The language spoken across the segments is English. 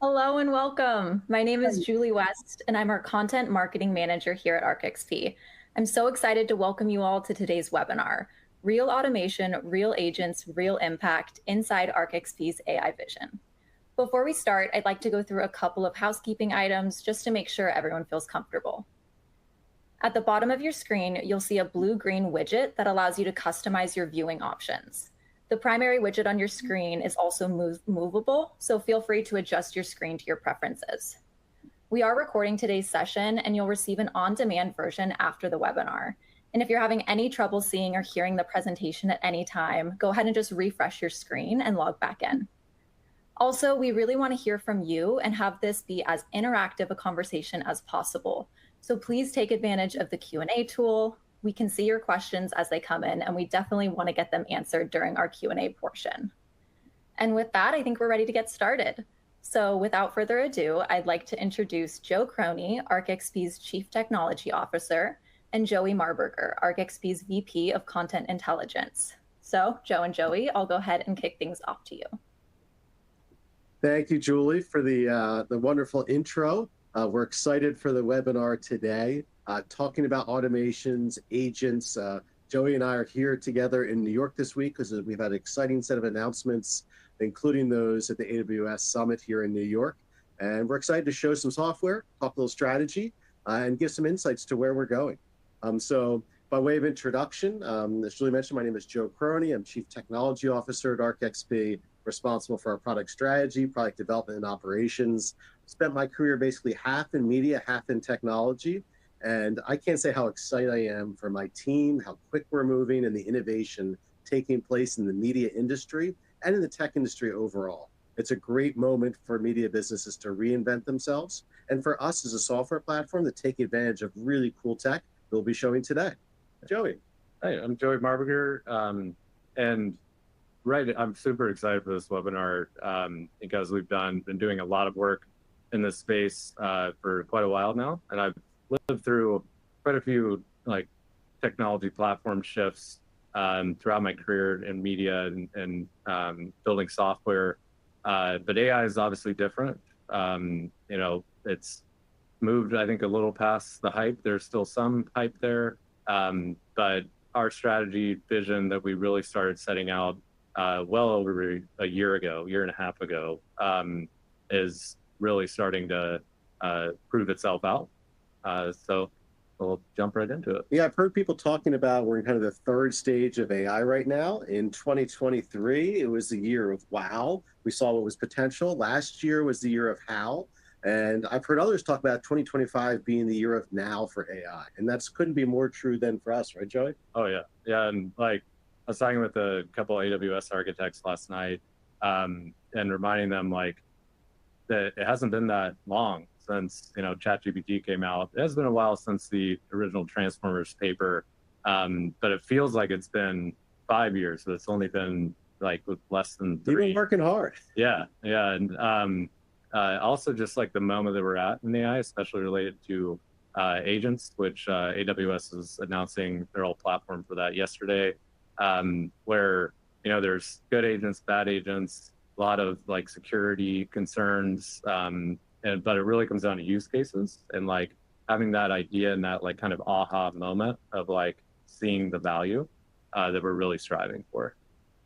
Hello and welcome. My name is Julie West, and I'm our content marketing manager here at ArcXP. I'm so excited to welcome you all to today's webinar, Real Automation, Real Agents, Real Impact inside ArcXP's AI Vision. Before we start, I'd like to go through a couple of housekeeping items just to make sure everyone feels comfortable. At the bottom of your screen, you'll see a blue-green widget that allows you to customize your viewing options. The primary widget on your screen is also movable, so feel free to adjust your screen to your preferences. We are recording today's session, and you'll receive an on-demand version after the webinar. And if you're having any trouble seeing or hearing the presentation at any time, go ahead and just refresh your screen and log back in. Also, we really want to hear from you and have this be as interactive a conversation as possible. So please take advantage of the Q&A tool. We can see your questions as they come in, and we definitely want to get them answered during our Q&A portion. And with that, I think we're ready to get started. So without further ado, I'd like to introduce Joe Croney, ArcXP's Chief Technology Officer, and Joey Marburger, ArcXP's VP of Content Intelligence. So Joe and Joey, I'll go ahead and kick things off to you. Thank you, Julie, for the wonderful intro. We're excited for the webinar today, talking about automations, agents. Joey and I are here together in New York this week because we've had an exciting set of announcements, including those at the AWS Summit here in New York. And we're excited to show some software, talk a little strategy, and give some insights to where we're going. So by way of introduction, as Julie mentioned, my name is Joe Croney. I'm Chief Technology Officer at ArcXP, responsible for our product strategy, product development, and operations. Spent my career basically half in media, half in technology. And I can't say how excited I am for my team, how quick we're moving, and the innovation taking place in the media industry and in the tech industry overall. It's a great moment for media businesses to reinvent themselves, and for us as a software platform to take advantage of really cool tech that we'll be showing today. Joey. Hi, I'm Joey Marburger, and I'm super excited for this webinar because we've been doing a lot of work in this space for quite a while now, and I've lived through quite a few technology platform shifts throughout my career in media and building software. But AI is obviously different. It's moved, I think, a little past the hype. There's still some hype there, but our strategy vision that we really started setting out well over a year and a half ago, is really starting to prove itself out. So we'll jump right into it. Yeah, I've heard people talking about we're in kind of the third stage of AI right now. In 2023, it was the year of wow. We saw what was potential. Last year was the year of how. And I've heard others talk about 2025 being the year of now for AI. And that's couldn't be more true than for us, right, Joey? Oh, yeah. Yeah. And I was talking with a couple AWS architects last night and reminding them that it hasn't been that long since ChatGPT came out. It has been a while since the original Transformers paper, but it feels like it's been 5 years. But it's only been less than 3. You've been working hard. Yeah, yeah, and also just the moment that we're at in AI, especially related to agents, which AWS is announcing their whole platform for that yesterday, where there's good agents, bad agents, a lot of security concerns, but it really comes down to use cases and having that idea and that kind of aha moment of seeing the value that we're really striving for.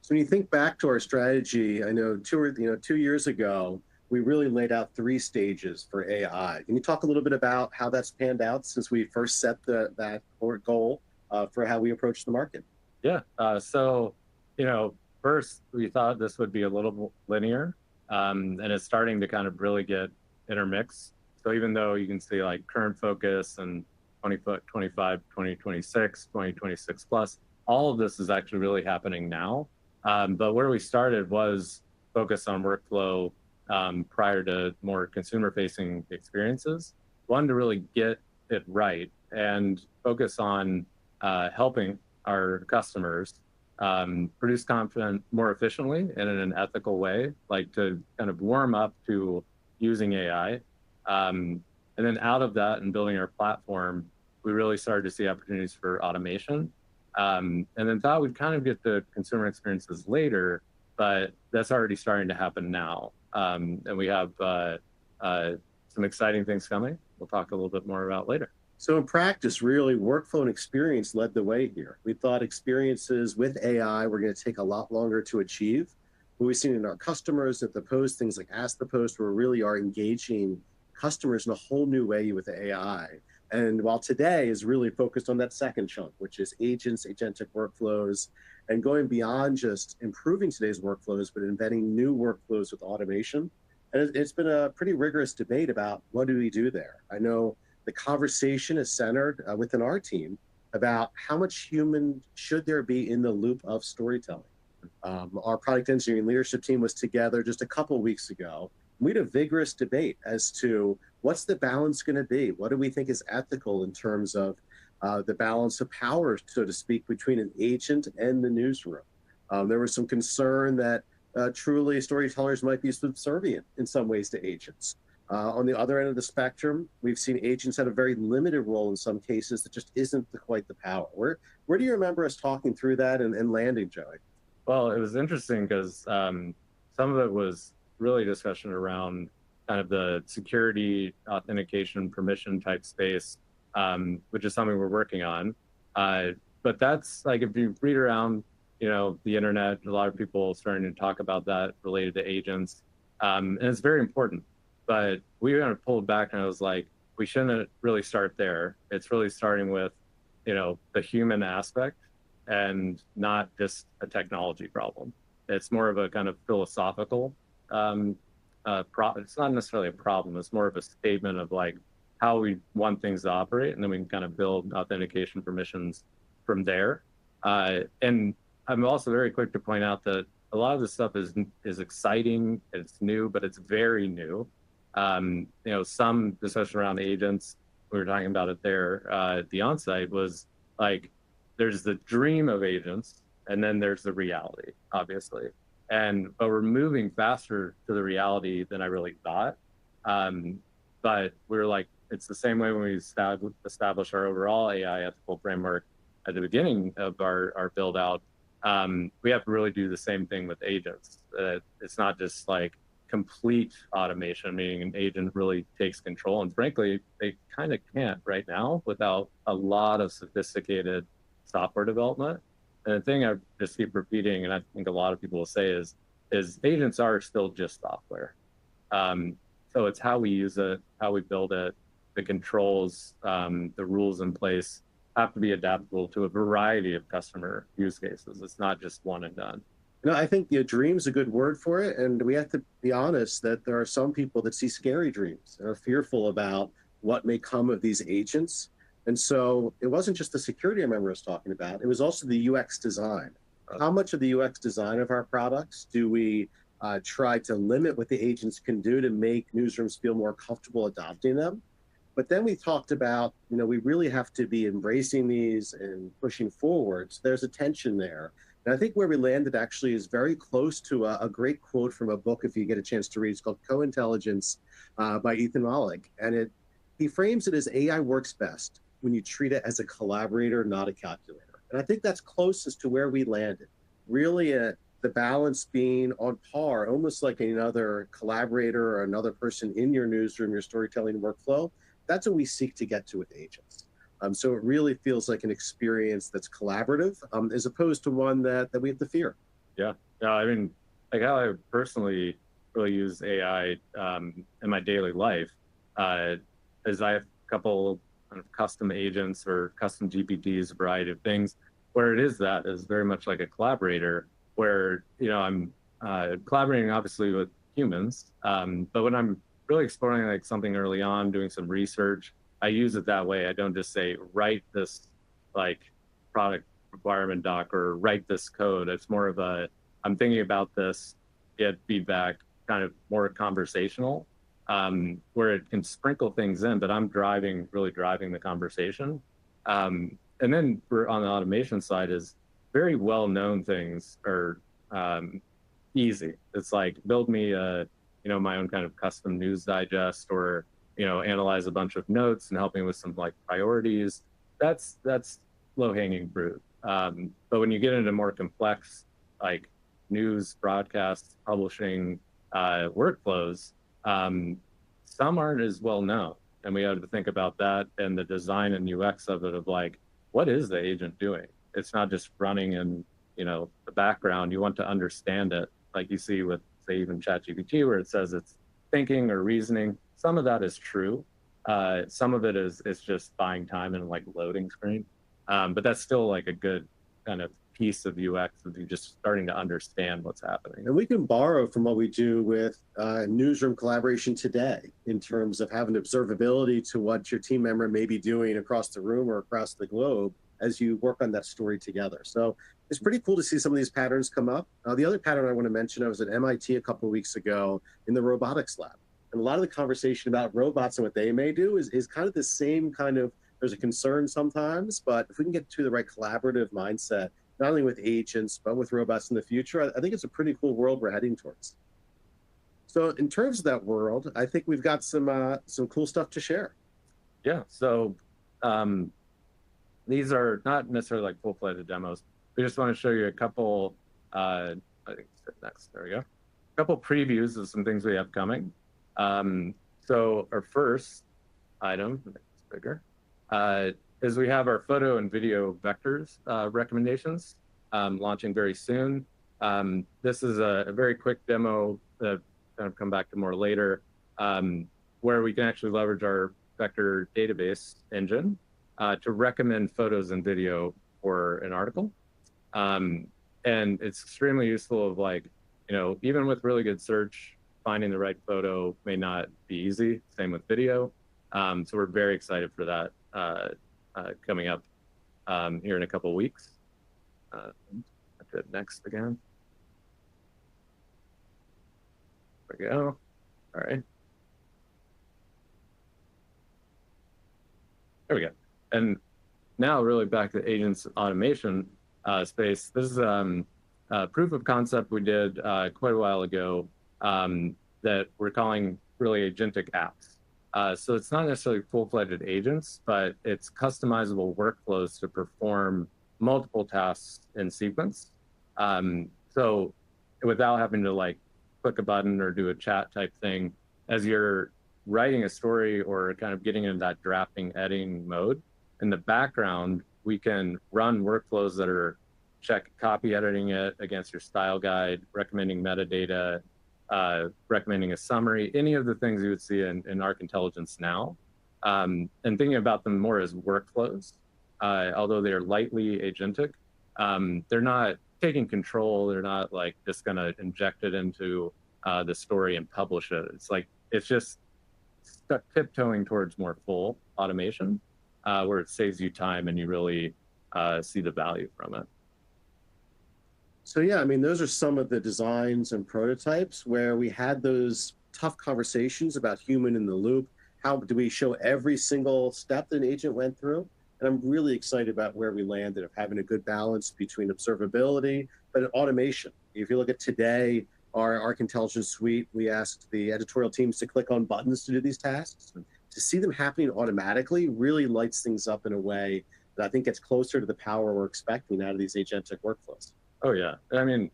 So when you think back to our strategy, I know 2 years ago, we really laid out 3 stages for AI. Can you talk a little bit about how that's panned out since we first set that goal for how we approach the market? Yeah. So, first we thought this would be a little linear, and it's starting to kind of really get intermixed. So even though you can see current focus and 2025, 2026, 2026 plus, all of this is actually really happening now. But where we started was focused on workflow prior to more consumer-facing experiences. One, to really get it right and focus on helping our customers produce content more efficiently and in an ethical way, to kind of warm up to using AI. And then out of that and building our platform, we really started to see opportunities for automation. And then thought we'd kind of get the consumer experiences later, but that's already starting to happen now. And we have some exciting things coming. We'll talk a little bit more about later. So in practice, really, workflow and experience led the way here. We thought experiences with AI were going to take a lot longer to achieve. But we've seen in our customers at the post, things like Ask the Post, where we really are engaging customers in a whole new way with AI. And while today is really focused on that second chunk, which is agents, agentic workflows, and going beyond just improving today's workflows, but inventing new workflows with automation. And it's been a pretty rigorous debate about what do we do there. I know the conversation is centered within our team about how much human should there be in the loop of storytelling. Our product engineering leadership team was together just a couple of weeks ago. We had a vigorous debate as to what's the balance going to be? What do we think is ethical in terms of the balance of power, so to speak, between an agent and the newsroom? There was some concern that truly storytellers might be subservient in some ways to agents. On the other end of the spectrum, we've seen agents have a very limited role in some cases that just isn't quite the power. Where do you remember us talking through that and landing, Joey? Well, it was interesting because some of it was really discussion around kind of the security, authentication, permission type space, which is something we're working on. But that's like, if you read around, the internet, a lot of people starting to talk about that related to agents. And it's very important. But we kind of pulled back and I was like, we shouldn't really start there. It's really starting with, the human aspect and not just a technology problem. It's more of a kind of philosophical it's not necessarily a problem. It's more of a statement of like how we want things to operate, and then we can kind of build authentication permissions from there. And I'm also very quick to point out that a lot of this stuff is exciting, it's new, but it's very new. Some discussion around agents, we were talking about it there at the onsite, was like, there's the dream of agents, and then there's the reality, obviously. But we're moving faster to the reality than I really thought. But we're like, it's the same way when we established our overall AI ethical framework at the beginning of our build out. We have to really do the same thing with agents. It's not just like complete automation, meaning an agent really takes control. And frankly, they kind of can't right now without a lot of sophisticated software development. And the thing I just keep repeating, and I think a lot of people will say is agents are still just software. So it's how we use it, how we build it, the controls, the rules in place have to be adaptable to a variety of customer use cases. It's not just one and done. I think dream's a good word for it. And we have to be honest that there are some people that see scary dreams and are fearful about what may come of these agents. And so it wasn't just the security I remember us talking about, it was also the UX design. How much of the UX design of our products do we try to limit what the agents can do to make newsrooms feel more comfortable adopting them? But then we talked about, we really have to be embracing these and pushing forward. So there's a tension there. And I think where we landed actually is very close to a great quote from a book, if you get a chance to read. It's called Co-Intelligence by Ethan Mollick. And he frames it as AI works best when you treat it as a collaborator, not a calculator. And I think that's closest to where we landed. Really, the balance being on par, almost like another collaborator or another person in your newsroom, your storytelling workflow. That's what we seek to get to with agents. So it really feels like an experience that's collaborative, as opposed to one that we have to fear. Yeah. I mean, like how I personally really use AI in my daily life is I have a couple kind of custom agents or custom GPTs, a variety of things, where it is very much like a collaborator, where I'm collaborating obviously with humans, but when I'm really exploring like something early on, doing some research, I use it that way. I don't just say write this like product requirement doc or write this code. It's more of I'm thinking about this, get feedback, kind of more conversational. Where it can sprinkle things in, but I'm really driving the conversation. And then on the automation side is very well-known things are easy. It's like build me my own kind of custom news digest, or analyze a bunch of notes and help me with some like priorities. That's low-hanging fruit. But when you get into more complex like news, broadcast, publishing, workflows, some aren't as well known. And we have to think about that and the design and UX of it, of like, what is the agent doing? It's not just running in, the background. You want to understand it, like you see with, say, even ChatGPT, where it says it's thinking or reasoning. Some of that is true. Some of it is just buying time and like loading screen. But that's still like a good kind of piece of UX of you just starting to understand what's happening. And we can borrow from what we do with newsroom collaboration today in terms of having observability to what your team member may be doing across the room or across the globe as you work on that story together. So it's pretty cool to see some of these patterns come up. The other pattern I want to mention, I was at MIT a couple of weeks ago in the robotics lab. And a lot of the conversation about robots and what they may do is kind of the same kind of, there's a concern sometimes, but if we can get to the right collaborative mindset, not only with agents, but with robots in the future, I think it's a pretty cool world we're heading towards. So in terms of that world, I think we've got some cool stuff to share. Yeah, so these are not necessarily like full-fledged demos. We just want to show you a couple, I think next, there we go. A couple previews of some things we have coming. So our first item, make this bigger, is we have our photo and video vectors recommendations launching very soon. This is a very quick demo that kind of come back to more later, where we can actually leverage our vector database engine to recommend photos and video for an article. And it's extremely useful of like, even with really good search, finding the right photo may not be easy. Same with video. So we're very excited for that coming up here in a couple of weeks. I'll do it next again. There we go. All right. There we go. And now really back to agents automation space. This is a proof of concept we did quite a while ago that we're calling really agentic apps. So it's not necessarily full-fledged agents, but it's customizable workflows to perform multiple tasks in sequence. So without having to like click a button or do a chat type thing, as you're writing a story or kind of getting into that drafting, editing mode, in the background, we can run workflows that are copy editing it against your style guide, recommending metadata, recommending a summary, any of the things you would see in Arc Intelligence now, and thinking about them more as workflows. Although they're lightly agentic, they're not taking control. They're not like just going to inject it into the story and publish it. It's like, it's just stuck tiptoeing towards more full automation, where it saves you time and you really see the value from it. So yeah, I mean, those are some of the designs and prototypes where we had those tough conversations about human in the loop. How do we show every single step that an agent went through? And I'm really excited about where we landed of having a good balance between observability, but automation. If you look at today, our Arc Intelligence suite, we asked the editorial teams to click on buttons to do these tasks. To see them happening automatically really lights things up in a way that I think gets closer to the power we're expecting out of these agentic workflows. Oh yeah, I mean,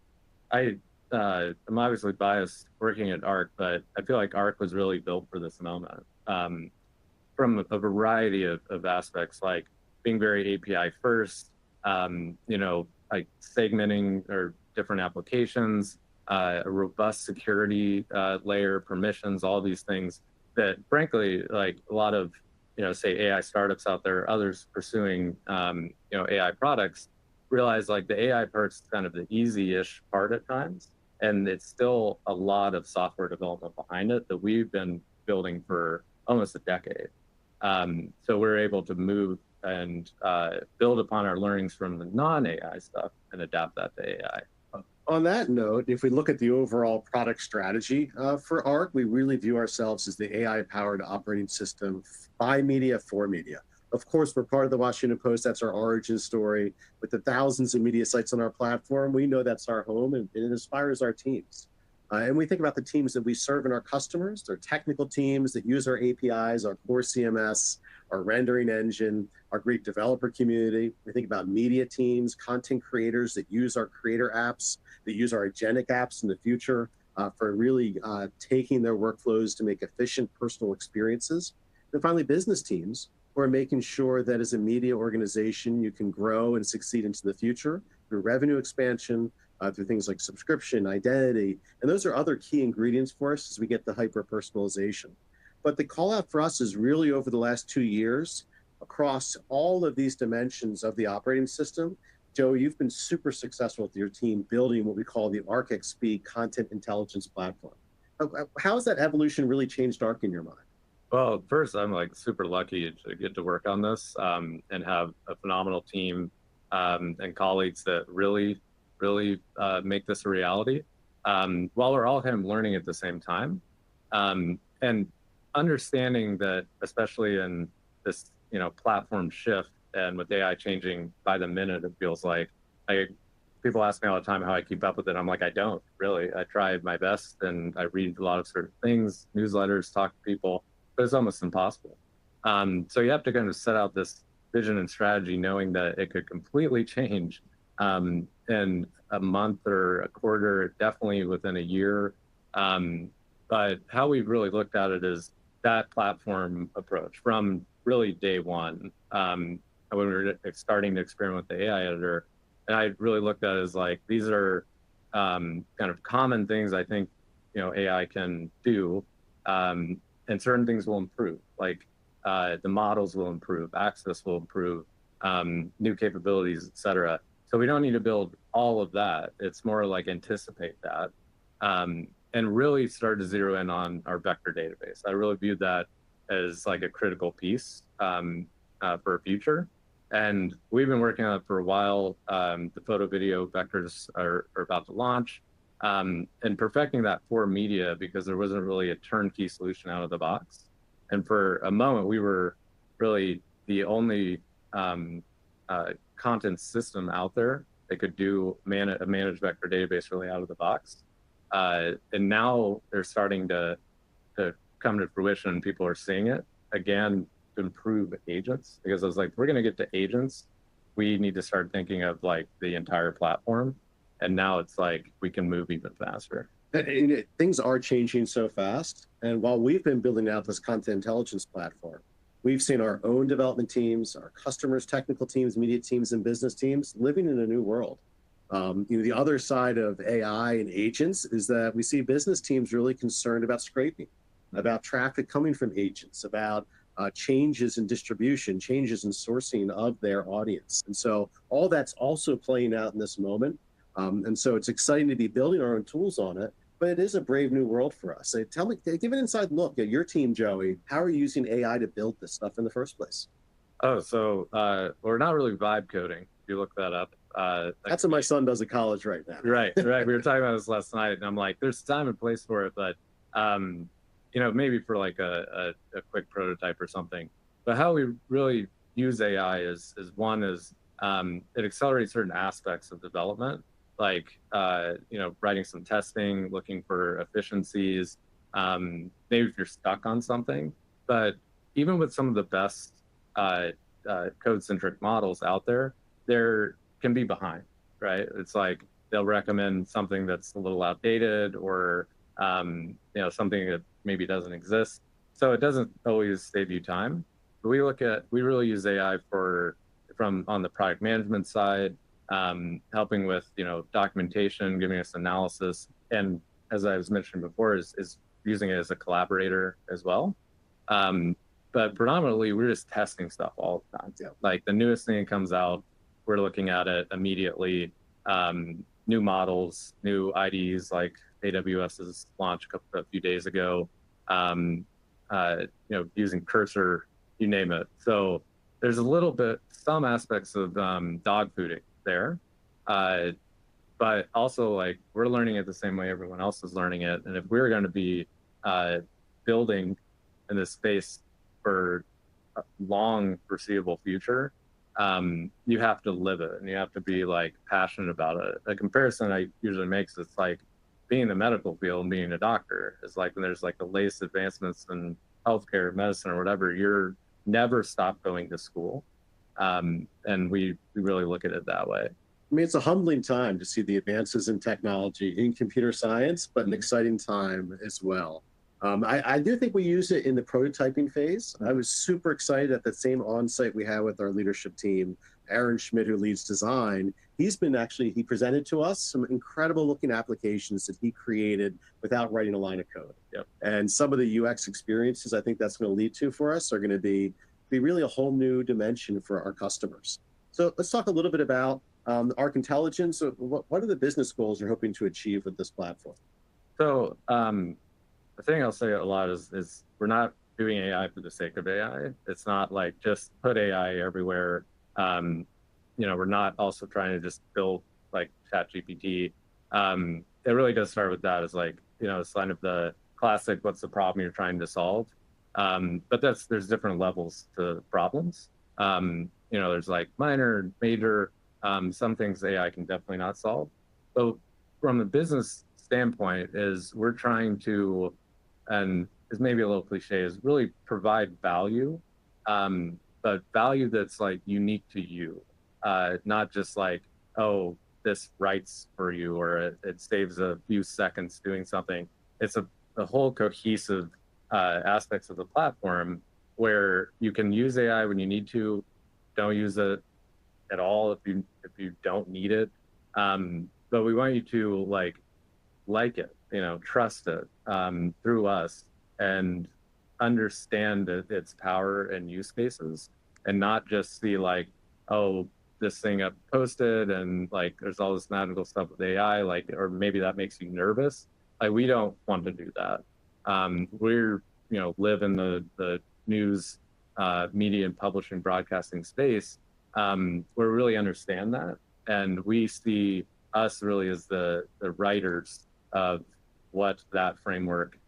I'm obviously biased working at Arc, but I feel like Arc was really built for this moment from a variety of aspects, like being very API first, like segmenting or different applications, a robust security layer, permissions, all these things that frankly, like a lot of, say AI startups out there, others pursuing, AI products, realize like the AI part's kind of the easy-ish part at times. And it's still a lot of software development behind it that we've been building for almost a decade. So we're able to move and build upon our learnings from the non-AI stuff and adapt that to AI. On that note, if we look at the overall product strategy for Arc, we really view ourselves as the AI-powered operating system by media for media. Of course, we're part of the Washington Post. That's our origin story. With the thousands of media sites on our platform, we know that's our home, and it inspires our teams. And we think about the teams that we serve in our customers. They're technical teams that use our APIs, our core CMS, our rendering engine, our great developer community. We think about media teams, content creators that use our creator apps, that use our agentic apps in the future. for really taking their workflows to make efficient personal experiences. And finally, business teams who are making sure that as a media organization, you can grow and succeed into the future through revenue expansion, through things like subscription, identity. And those are other key ingredients for us as we get the hyper-personalization. But the call out for us is really over the last 2 years across all of these dimensions of the operating system. Joe, you've been super successful with your team building what we call the ArcXP Content Intelligence Platform. How has that evolution really changed ARC in your mind? Well, first, I'm like super lucky to get to work on this and have a phenomenal team and colleagues that really make this a reality while we're all kind of learning at the same time and understanding that, especially in this platform shift and with AI changing by the minute, it feels like people ask me all the time how I keep up with it. I'm like, I don't really. I try my best and I read a lot of certain things, newsletters, talk to people, but it's almost impossible. So you have to kind of set out this vision and strategy knowing that it could completely change in a month or a quarter, definitely within a year. But how we've really looked at it is that platform approach from really day one, when we were starting to experiment with the AI editor. And I really looked at it as like, these are kind of common things I think, AI can do. And certain things will improve, like the models will improve, access will improve, new capabilities, et cetera. So we don't need to build all of that. It's more like anticipate that and really start to zero in on our vector database. I really viewed that as like a critical piece for our future. And we've been working on it for a while. The photo video vectors are about to launch and perfecting that for media because there wasn't really a turnkey solution out of the box. And for a moment, we were really the only content system out there that could do a managed vector database really out of the box. And now they're starting to come to fruition and people are seeing it again to improve agents, because I was like, we're going to get to agents, we need to start thinking of like the entire platform. And now it's like we can move even faster. Things are changing so fast. And while we've been building out this content intelligence platform, we've seen our own development teams, our customers, technical teams, media teams, and business teams living in a new world. The other side of AI and agents is that we see business teams really concerned about scraping, about traffic coming from agents, about changes in distribution, changes in sourcing of their audience. And so all that's also playing out in this moment. And so it's exciting to be building our own tools on it, but it is a brave new world for us. So give an inside look at your team, Joey. How are you using AI to build this stuff in the first place? Oh, so we're not really vibe coding. If you look that up. That's what my son does at college right now. Right. We were talking about this last night, and I'm like, there's time and place for it, but maybe for like a quick prototype or something. But how we really use AI is it accelerates certain aspects of development, like writing some testing, looking for efficiencies, maybe if you're stuck on something. But even with some of the best code-centric models out there, there can be behind, right? It's like they'll recommend something that's a little outdated or something that maybe doesn't exist. So it doesn't always save you time. But we really use AI from on the product management side, helping with documentation, giving us analysis, and as I was mentioning before, is using it as a collaborator as well. But predominantly, we're just testing stuff all the time. Yeah. Like the newest thing that comes out, we're looking at it immediately. New models, new IDs, like AWS's launch a few days ago. Using Cursor, you name it. So there's some aspects of dog fooding there, but also like we're learning it the same way everyone else is learning it. And if we're going to be building in this space for a long foreseeable future, you have to live it and you have to be like passionate about it. A comparison I usually make is like being in the medical field and being a doctor is like when there's like the latest advancements in healthcare, medicine, or whatever, you're never stop going to school. And we really look at it that way. I mean, it's a humbling time to see the advances in technology in computer science, but an exciting time as well. I do think we use it in the prototyping phase. I was super excited at the same on-site we had with our leadership team, Aaron Schmidt, who leads design. He presented to us some incredible looking applications that he created without writing a line of code. Yep. And some of the UX experiences I think that's going to lead to for us are going to be really a whole new dimension for our customers. So let's talk a little bit about Arc Intelligence. What are the business goals you're hoping to achieve with this platform? So the thing I'll say a lot is we're not doing AI for the sake of AI. It's not like just put AI everywhere. We're not also trying to just build like ChatGPT. It really does start with that as like, it's kind of the classic, what's the problem you're trying to solve? But there's different levels to problems. There's like minor, major, some things AI can definitely not solve. So from the business standpoint is we're trying to, and it's maybe a little cliche, is really provide value, but value that's like unique to you, not just like, oh, this writes for you or it saves a few seconds doing something. It's a whole cohesive aspects of the platform where you can use AI when you need to, don't use it at all if you don't need it. But we want you to like it, trust it through us and understand its power and use cases, and not just see like, oh, this thing I've posted and like there's all this magical stuff with AI, or maybe that makes you nervous. Like we don't want to do that. We're live in the news, media and publishing broadcasting space, where we really understand that, and we see us really as the writers of what that framework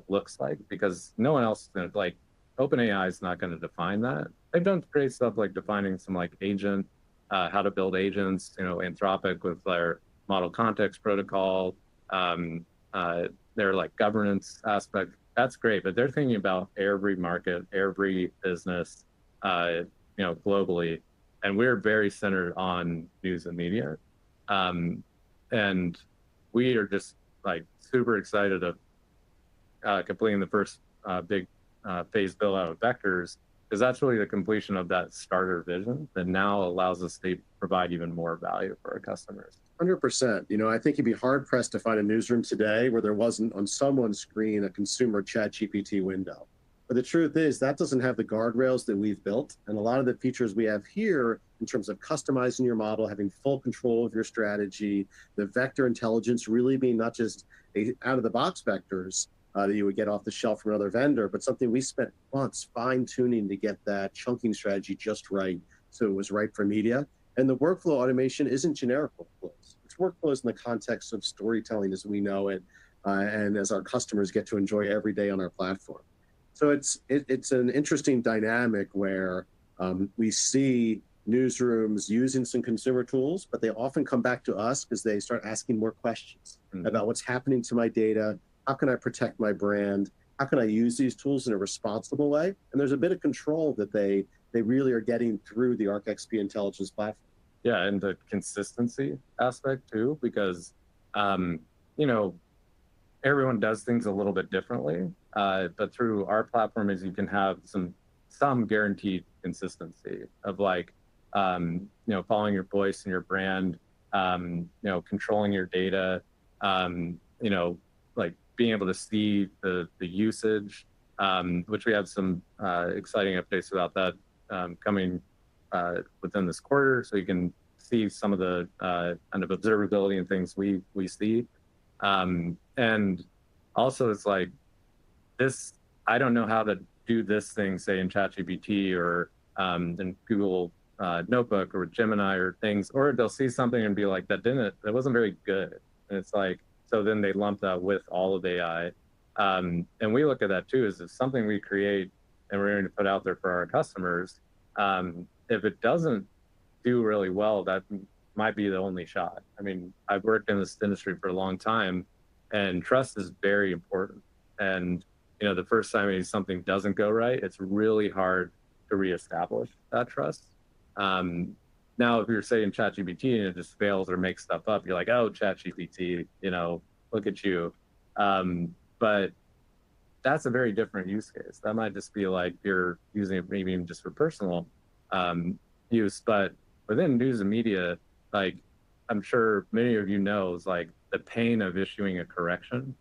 looks like, because no one else is going to, like, OpenAI is not going to define that. They've done great stuff like defining some like agent, how to build agents, Anthropic with their model context protocol, their like governance aspect. That's great, but they're thinking about every market, every business, globally, and we're very centered on news and media, and we are just like super excited of completing the first big phase build out of vectors, because that's really the completion of that starter vision that now allows us to provide even more value for our customers. 100%. I think you'd be hard pressed to find a newsroom today where there wasn't on someone's screen a consumer ChatGPT window. But the truth is that doesn't have the guardrails that we've built. And a lot of the features we have here in terms of customizing your model, having full control of your strategy, the vector intelligence really being not just out of the box vectors that you would get off the shelf from another vendor, but something we spent months fine tuning to get that chunking strategy just right, so it was right for media. And the workflow automation isn't generic workflows. It's workflows in the context of storytelling as we know it, and as our customers get to enjoy every day on our platform. So it's an interesting dynamic where we see newsrooms using some consumer tools, but they often come back to us because they start asking more questions about what's happening to my data. How can I protect my brand? How can I use these tools in a responsible way? And there's a bit of control that they really are getting through the Arc XP Intelligence platform. Yeah, and the consistency aspect too, because everyone does things a little bit differently, but through our platform is you can have some guaranteed consistency of like following your voice and your brand, controlling your data, like being able to see the usage, which we have some exciting updates about that coming within this quarter, so you can see some of the kind of observability and things we see. And also it's like this, I don't know how to do this thing, say in ChatGPT or in Google Notebook or Gemini or things, or they'll see something and be like, that wasn't very good. And it's like, so then they lump that with all of AI. And we look at that too, as if something we create and we're going to put out there for our customers, if it doesn't do really well, that might be the only shot. I mean, I've worked in this industry for a long time, and trust is very important. And, the first time something doesn't go right, it's really hard to reestablish that trust. Now, if you're saying ChatGPT and it just fails or makes stuff up, you're like, oh, ChatGPT, look at you. But that's a very different use case. That might just be like you're using it maybe even just for personal use. But within news and media, like I'm sure many of you know, is like the pain of issuing a correction.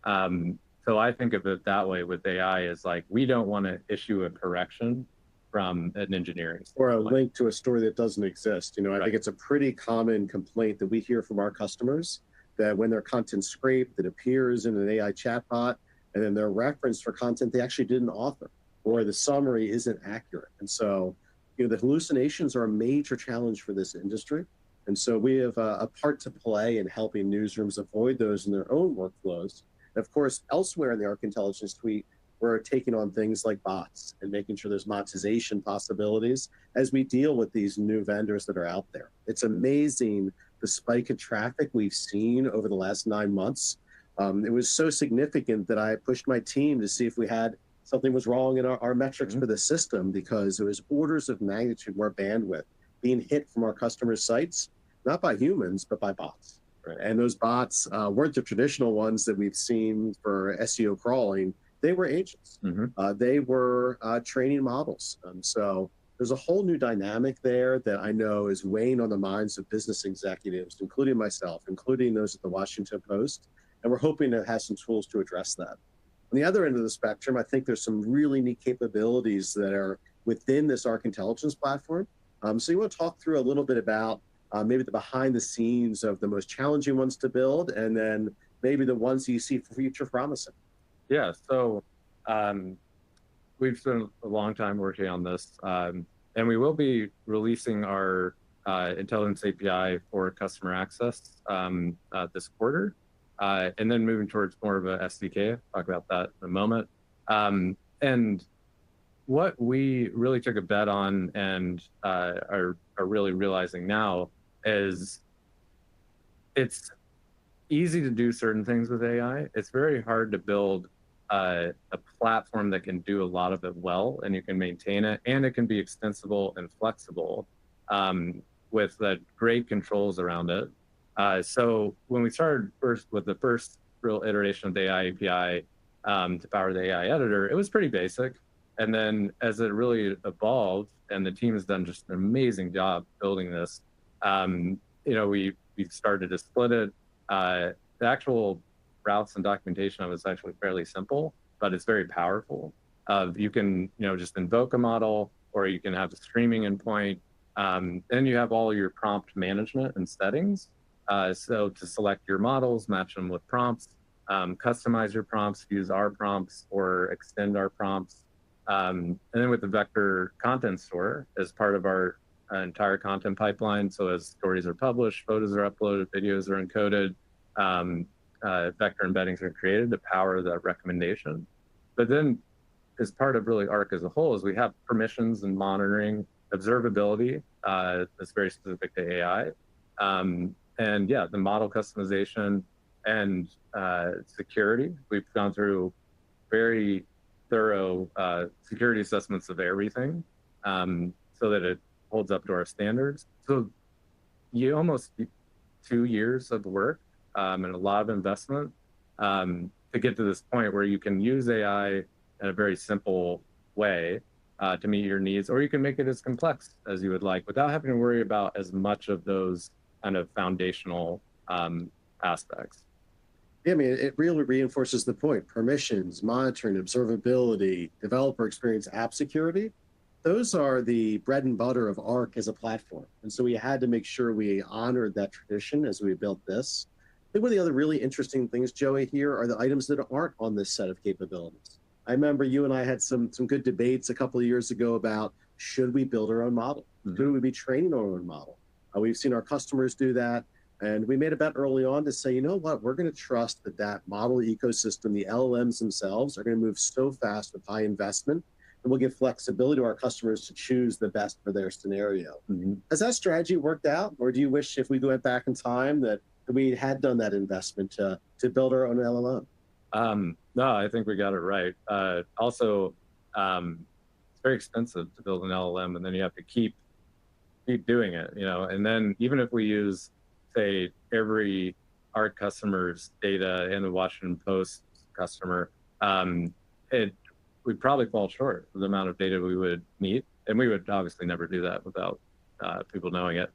So I think of it that way with AI is like, we don't want to issue a correction from an engineering or a standpoint. link to a story that doesn't exist. I Right. think it's a pretty common complaint that we hear from our customers that when their content's scraped, that appears in an AI chatbot, and then they're referenced for content they actually didn't author, or the summary isn't accurate. And so, the hallucinations are a major challenge for this industry. And so we have a part to play in helping newsrooms avoid those in their own workflows. And of course, elsewhere in the Arc Intelligence Suite, we're taking on things like bots and making sure there's monetization possibilities as we deal with these new vendors that are out there. It's amazing the spike in traffic we've seen over the last 9 months. It was so significant that I pushed my team to see if we had something was wrong in our metrics for the system, because it was orders of magnitude more bandwidth being hit from our customers' sites, not by humans, but by bots. Right. And those bots weren't the traditional ones that we've seen for SEO crawling. They were agents. They were training models. So there's a whole new dynamic there that I know is weighing on the minds of business executives, including myself, including those at the Washington Post. And we're hoping to have some tools to address that. On the other end of the spectrum, I think there's some really neat capabilities that are within this Arc Intelligence platform. So you want to talk through a little bit about maybe the behind the scenes of the most challenging ones to build, and then maybe the ones you see for future promising. Yeah, so we've spent a long time working on this, and we will be releasing our intelligence API for customer access this quarter, and then moving towards more of a SDK. I'll talk about that in a moment. And what we really took a bet on and are really realizing now is it's easy to do certain things with AI. It's very hard to build a platform that can do a lot of it well, and you can maintain it, and it can be extensible and flexible with great controls around it. So when we started first with the first real iteration of the AI API to power the AI editor, it was pretty basic. And then as it really evolved, and the team has done just an amazing job building this, we started to split it. The actual routes and documentation of it is actually fairly simple, but it's very powerful. You can, just invoke a model, or you can have a streaming endpoint. Then you have all your prompt management and settings. So to select your models, match them with prompts, customize your prompts, use our prompts or extend our prompts. And then with the vector content store as part of our entire content pipeline. So as stories are published, photos are uploaded, videos are encoded, vector embeddings are created to power that recommendation. But then as part of really Arc as a whole is we have permissions and monitoring, observability that's very specific to AI. And yeah, the model customization and security. We've gone through very thorough security assessments of everything so that it holds up to our standards. So you almost 2 years of work and a lot of investment to get to this point where you can use AI in a very simple way to meet your needs, or you can make it as complex as you would like without having to worry about as much of those kind of foundational aspects. Yeah, I mean, it really reinforces the point. Permissions, monitoring, observability, developer experience, app security, those are the bread and butter of Arc as a platform. And so we had to make sure we honored that tradition as we built this. I think one of the other really interesting things, Joey, here are the items that aren't on this set of capabilities. I remember you and I had some good debates a couple of years ago about, should we build our own model? Should we be training our own model? We've seen our customers do that. And we made a bet early on to say, you know what, we're going to trust that model ecosystem, the LLMs themselves, are going to move so fast with high investment, and we'll give flexibility to our customers to choose the best for their scenario. Has that strategy worked out? Or do you wish, if we went back in time, that we had done that investment to build our own LLM? No, I think we got it right. Also, it's very expensive to build an LLM, and then you have to keep keep doing it, and then even if we use, say, every art customer's data and the Washington Post customer, it we'd probably fall short of the amount of data we would need, and we would obviously never do that without people knowing it.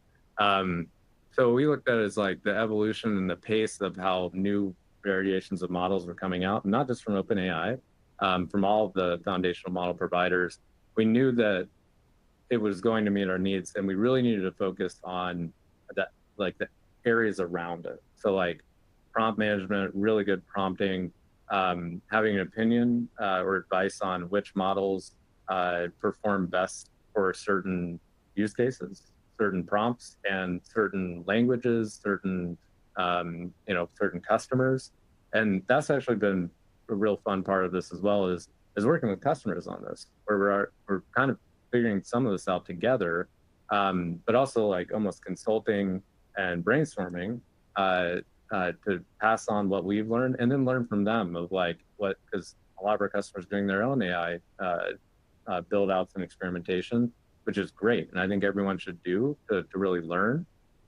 So we looked at it as like the evolution and the pace of how new variations of models were coming out, not just from OpenAI, from all of the foundational model providers. We knew that it was going to meet our needs, and we really needed to focus on that, like the areas around it. So like prompt management, really good prompting, having an opinion or advice on which models perform best for certain use cases, certain prompts, and certain languages, certain certain customers. And that's actually been a real fun part of this as well, is working with customers on this, where we're kind of figuring some of this out together, but also like almost consulting and brainstorming to pass on what we've learned, and then learn from them of like because a lot of our customers are doing their own AI build outs and experimentation, which is great, and I think everyone should do to really learn.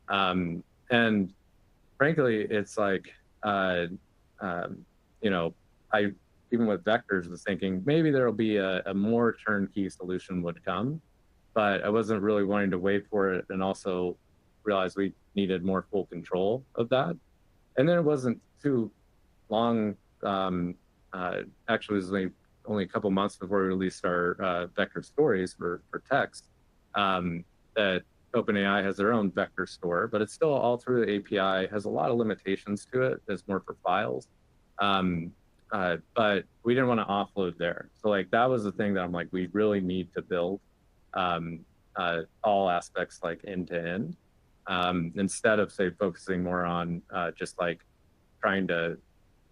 And frankly, it's like I, even with vectors, was thinking maybe there'll be a more turnkey solution would come, but I wasn't really wanting to wait for it, and also realized we needed more full control of that. And then it wasn't too long, actually it was only a couple months before we released our vector stories for text, that OpenAI has their own vector store, but it's still all through the API, has a lot of limitations to it. It's more for files. But we didn't want to offload there. So like that was the thing that I'm like, we really need to build all aspects like end to end, instead of say focusing more on just like trying to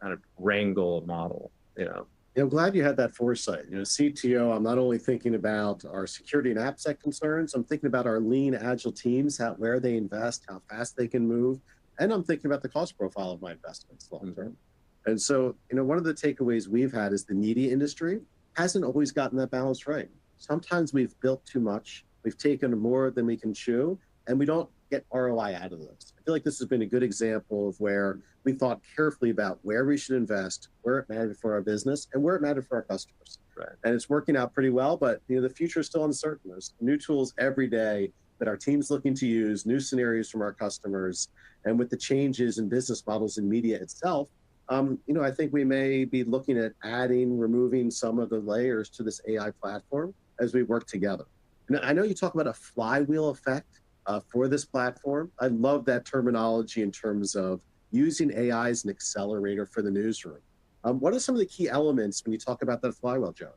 kind of wrangle a model. Yeah, I'm glad you had that foresight. CTO, I'm not only thinking about our security and AppSec concerns, I'm thinking about our lean, agile teams, where they invest, how fast they can move, and I'm thinking about the cost profile of my investments long term. And so, one of the takeaways we've had is the media industry hasn't always gotten that balance right. Sometimes we've built too much, we've taken more than we can chew, and we don't get ROI out of this. I feel like this has been a good example of where we thought carefully about where we should invest, where it mattered for our business, and where it mattered for our customers. Right. And it's working out pretty well, but the future is still uncertain. There's new tools every day that our team's looking to use, new scenarios from our customers, and with the changes in business models in media itself, I think we may be looking at removing some of the layers to this AI platform as we work together. And I know you talk about a flywheel effect for this platform. I love that terminology in terms of using AI as an accelerator for the newsroom. What are some of the key elements when you talk about that flywheel, Joey?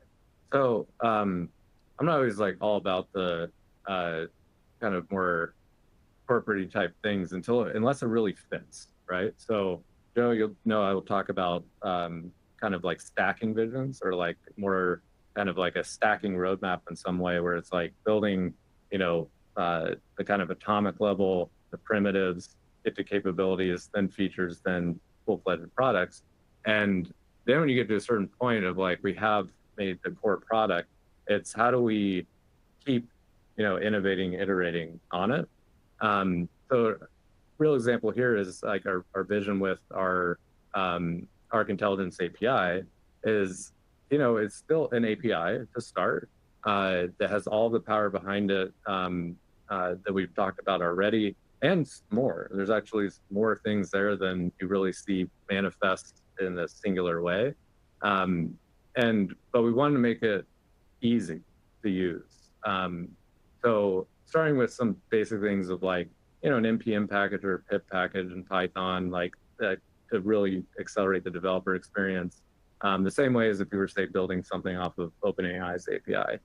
So I'm not always like all about the kind of more corporate type things unless it really fits, right? So Joe, I will talk about kind of like stacking visions, or like more kind of like a stacking roadmap in some way, where it's like building, the kind of atomic level, the primitives, get to capabilities, then features, then full-fledged products. And then when you get to a certain point of like, we have made the core product, it's how do we keep, innovating, iterating on it. So real example here is like our vision with our Arc Intelligence API is, it's still an API to start that has all the power behind it that we've talked about already, and more. There's actually more things there than you really see manifest in a singular way. But we wanted to make it easy to use. So starting with some basic things of like, an NPM package or a pip package in Python, like that, to really accelerate the developer experience. The same way as if you were, say, building something off of OpenAI's API.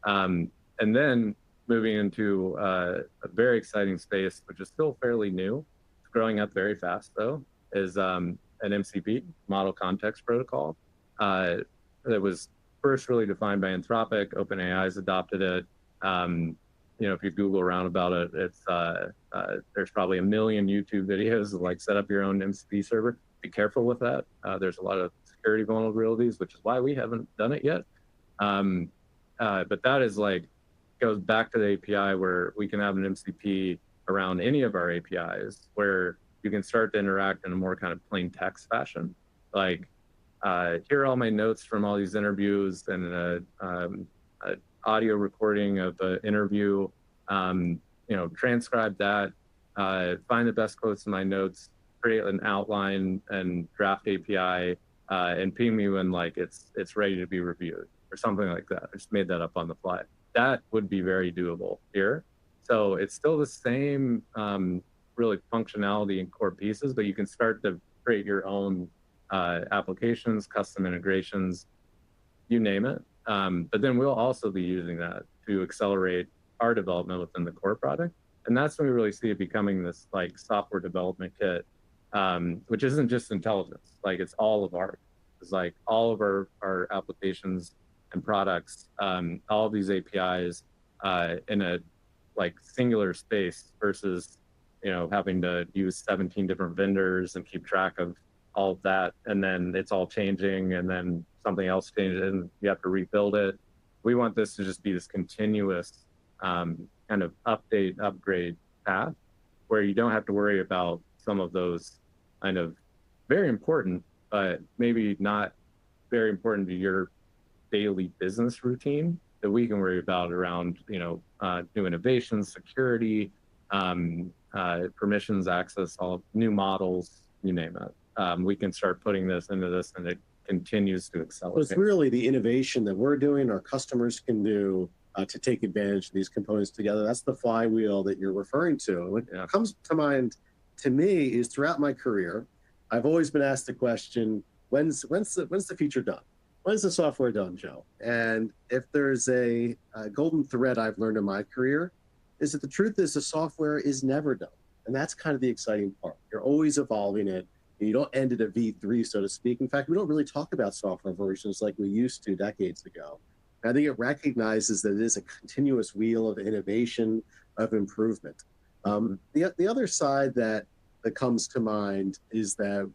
And then moving into a very exciting space, which is still fairly new, it's growing up very fast though, is an MCP, Model Context Protocol, that was first really defined by Anthropic. OpenAI's adopted it. If you Google around about it, it's there's probably 1 million YouTube videos of like set up your own MCP server. Be careful with that. There's a lot of security vulnerabilities, which is why we haven't done it yet. But that is like goes back to the API where we can have an MCP around any of our APIs where you can start to interact in a more kind of plain text fashion. Like, here are all my notes from all these interviews and an audio recording of the interview, transcribe that, find the best quotes in my notes, create an outline and draft API, and ping me when like it's ready to be reviewed or something like that. I just made that up on the fly. That would be very doable here. So it's still the same really functionality and core pieces, but you can start to create your own applications, custom integrations, you name it. But then we'll also be using that to accelerate our development within the core product. And that's when we really see it becoming this like software development kit, which isn't just intelligence, like it's all of Arc. It's like all of our applications and products, all of these APIs in a like singular space versus, having to use 17 different vendors and keep track of all of that. And then it's all changing and then something else changes and you have to rebuild it. We want this to just be this continuous kind of update, upgrade path where you don't have to worry about some of those kind of very important, but maybe not very important to your daily business routine that we can worry about around, new innovations, security, permissions, access, all new models, you name it. We can start putting this into this and it continues to accelerate. Well, it's really the innovation that we're doing, our customers can do to take advantage of these components together. That's the flywheel that you're referring to. What comes to mind to me is throughout my career, I've always been asked the question, when's the feature done? When's the software done, Joe? And if there's a golden thread I've learned in my career, is that the truth is the software is never done. And that's kind of the exciting part. You're always evolving it. You don't end at a V3, so to speak. In fact, we don't really talk about software versions like we used to decades ago. And I think it recognizes that it is a continuous wheel of innovation, of improvement. The other side that comes to mind is that,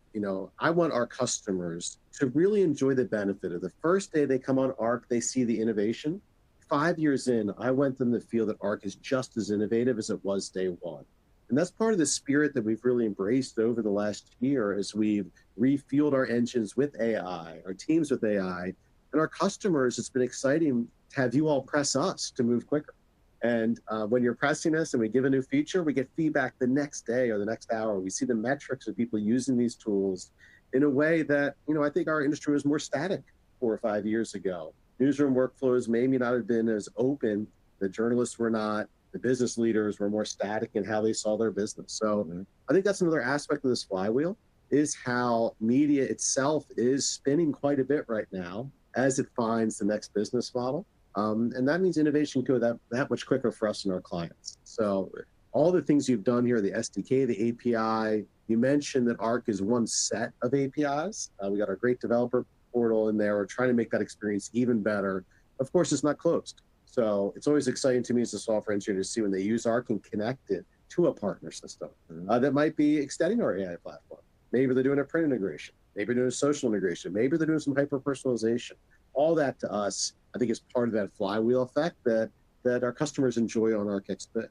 I want our customers to really enjoy the benefit of the first day they come on Arc, they see the innovation. 5 years in, I want them to feel that Arc is just as innovative as it was day one. And that's part of the spirit that we've really embraced over the last year as we've refueled our engines with AI, our teams with AI, and our customers. It's been exciting to have you all press us to move quicker. And when you're pressing us and we give a new feature, we get feedback the next day or the next hour. We see the metrics of people using these tools in a way that, I think our industry was more static 4 or 5 years ago. Newsroom workflows maybe not have been as open. The journalists were not. The business leaders were more static in how they saw their business. So I think that's another aspect of this flywheel is how media itself is spinning quite a bit right now as it finds the next business model. And that means innovation can go that much quicker for us and our clients. So all the things you've done here, the SDK, the API, you mentioned that Arc is one set of APIs. We got our great developer portal in there. We're trying to make that experience even better. Of course, it's not closed. So it's always exciting to me as a software engineer to see when they use Arc and connect it to a partner system that might be extending our AI platform. Maybe they're doing a print integration. Maybe they're doing a social integration. Maybe they're doing some hyper-personalization. All that to us, I think, is part of that flywheel effect that our customers enjoy on ArcXP.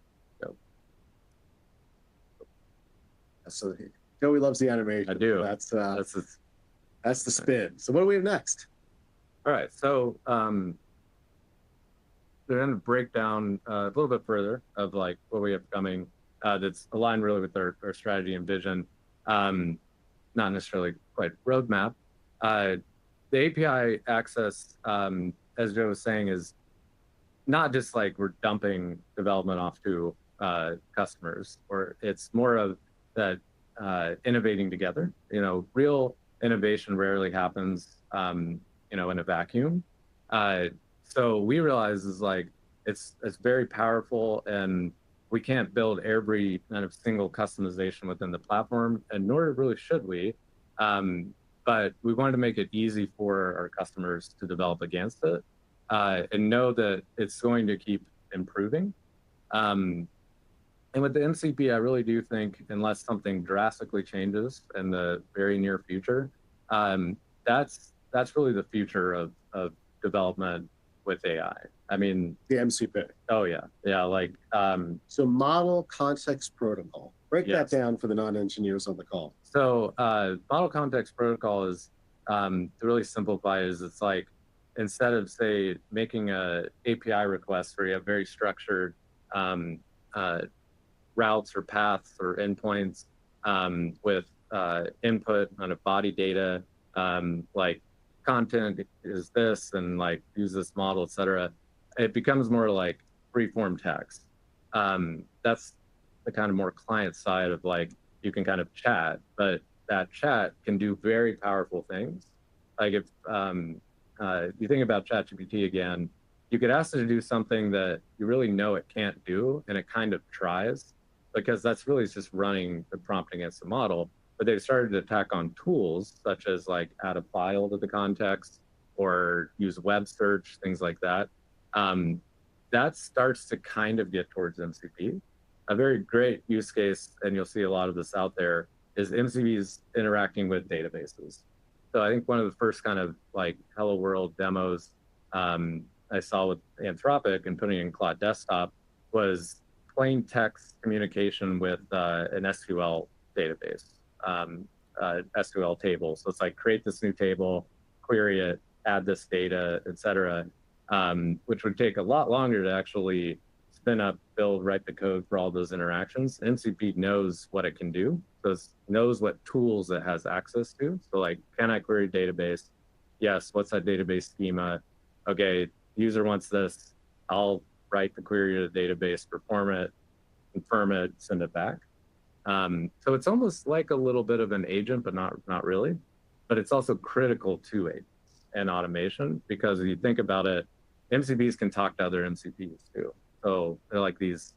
So Joey loves the animation. I do. That's the spin. So what do we have next? All right. So they're going to break down a little bit further of like what we have coming that's aligned really with our strategy and vision, not necessarily quite roadmap. The API access, as Joe was saying, is not just like we're dumping development off to customers, or it's more of that innovating together. Real innovation rarely happens, in a vacuum. So we realize is like it's very powerful, and we can't build every kind of single customization within the platform, and nor really should we. But we wanted to make it easy for our customers to develop against it, and know that it's going to keep improving. And with the MCP, I really do think, unless something drastically changes in the very near future, that's really the future of development with AI. I mean, The MCP. oh yeah, yeah. Like, so model context protocol. Break yes. that down for the non-engineers on the call. So model context protocol is, to really simplify, is it's like, instead of say making a API request where you have very structured routes or paths or endpoints with input on a body data, like content is this and like use this model, et cetera. It becomes more like free-form text. That's the kind of more client side of like, you can kind of chat, but that chat can do very powerful things. Like if you think about ChatGPT again, you could ask it to do something that you really know it can't do, and it kind of tries, because that's really just running the prompt against the model. But they've started to attack on tools such as like add a file to the context or use web search, things like that. That starts to kind of get towards MCP. A very great use case, and you'll see a lot of this out there, is MCPs interacting with databases. So I think one of the first kind of like Hello World demos I saw with Anthropic and putting in Claude Desktop was plain text communication with an SQL database, SQL table. So it's like create this new table, query it, add this data, et cetera, which would take a lot longer to actually spin up, build, write the code for all those interactions. MCP knows what it can do. So it knows what tools it has access to. So like, can I query database? Yes. What's that database schema? Okay, user wants this. I'll write the query to the database, perform it, confirm it, send it back. So it's almost like a little bit of an agent, but not really. But it's also critical to agents and automation, because if you think about it, MCPs can talk to other MCPs too. So they're like these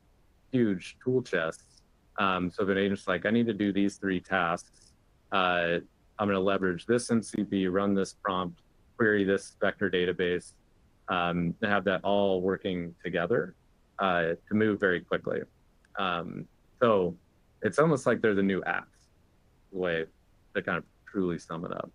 huge tool chests. So if an agent's like, I need to do these 3 tasks, I'm going to leverage this MCP, run this prompt, query this vector database, and have that all working together to move very quickly. So it's almost like they're the new apps, the way to kind of truly sum it up.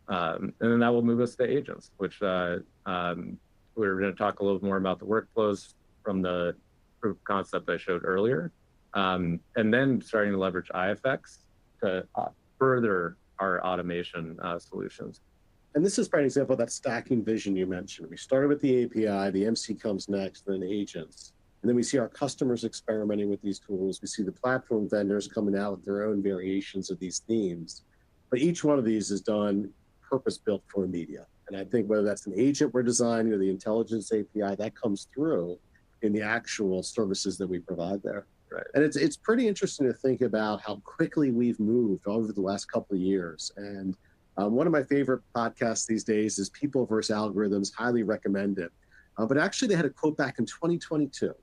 And then that will move us to agents, which we're going to talk a little more about the workflows from the proof of concept I showed earlier, and then starting to leverage IFX to further our automation solutions. And this is, for example, that stacking vision you mentioned. We started with the API, the MC comes next, then agents. And then we see our customers experimenting with these tools. We see the platform vendors coming out with their own variations of these themes. But each one of these is done purpose-built for media. And I think whether that's an agent we're designing or the intelligence API, that comes through in the actual services that we provide there. Right. And it's pretty interesting to think about how quickly we've moved over the last couple of years. And one of my favorite podcasts these days is People vs. Algorithms, highly recommend it. But actually, they had a quote back in 2022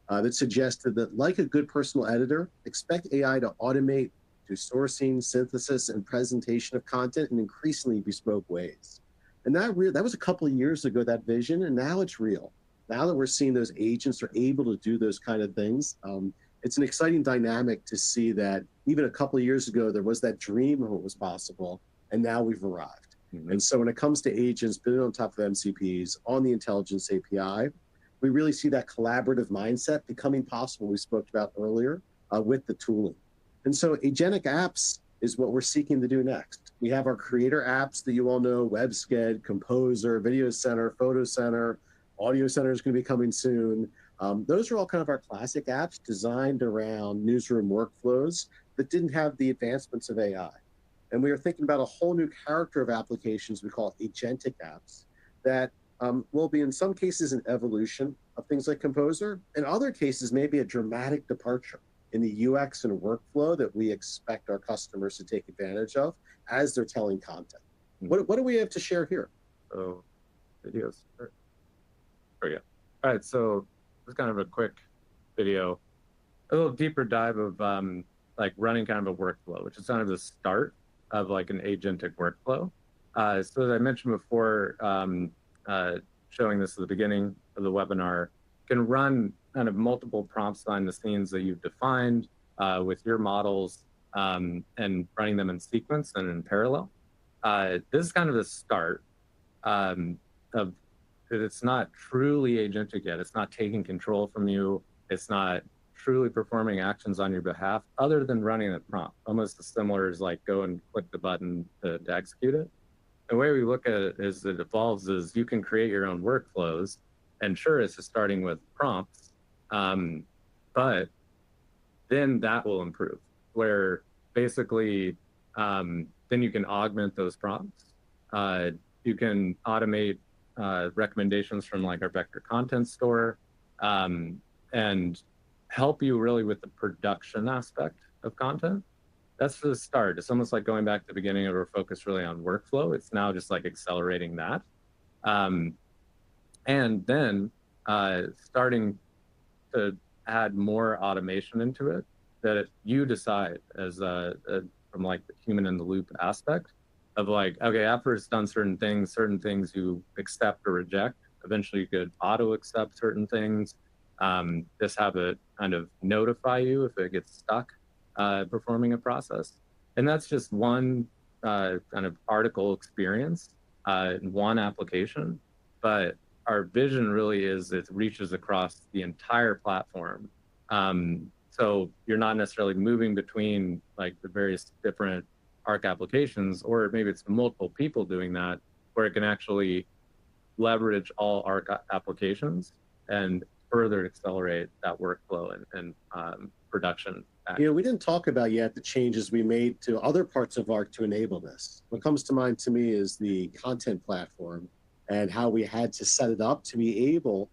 that suggested that, like a good personal editor, expect AI to automate do sourcing, synthesis, and presentation of content in increasingly bespoke ways. And that was a couple of years ago, that vision, and now it's real. Now that we're seeing those agents are able to do those kind of things, it's an exciting dynamic to see that even a couple of years ago, there was that dream of what was possible, and now we've arrived. Mm-hmm. And so when it comes to agents building on top of MCPs on the intelligence API, we really see that collaborative mindset becoming possible we spoke about earlier with the tooling. And so agentic apps is what we're seeking to do next. We have our creator apps that you all know, WebSched, Composer, Video Center, Photo Center, Audio Center is going to be coming soon. Those are all kind of our classic apps designed around newsroom workflows that didn't have the advancements of AI. And we are thinking about a whole new character of applications we call agentic apps that will be in some cases an evolution of things like Composer, in other cases maybe a dramatic departure in the UX and workflow that we expect our customers to take advantage of as they're telling content. What do we have to share here? So videos. There we go. All right, so this is kind of a quick video, a little deeper dive of like running kind of a workflow, which is kind of the start of like an agentic workflow. So as I mentioned before, showing this at the beginning of the webinar, can run kind of multiple prompts behind the scenes that you've defined with your models and running them in sequence and in parallel. This is kind of the start of it's not truly agentic yet. It's not taking control from you. It's not truly performing actions on your behalf other than running a prompt, almost as similar as like go and click the button to execute it. The way we look at it as it evolves is you can create your own workflows, and sure, it's just starting with prompts, but then that will improve, where basically then you can augment those prompts. You can automate recommendations from like our vector content store, and help you really with the production aspect of content. That's the start. It's almost like going back to the beginning of our focus really on workflow. It's now just like accelerating that. And then starting to add more automation into it that you decide as from like the human in the loop aspect of like, okay, after it's done certain things you accept or reject. Eventually you could auto accept certain things. Just have it kind of notify you if it gets stuck performing a process. And that's just one kind of article experience, one application. But our vision really is it reaches across the entire platform. So you're not necessarily moving between like the various different Arc applications, or maybe it's multiple people doing that, where it can actually leverage all Arc applications and further accelerate that workflow and production. We didn't talk about yet the changes we made to other parts of Arc to enable this. What comes to mind to me is the content platform and how we had to set it up to be able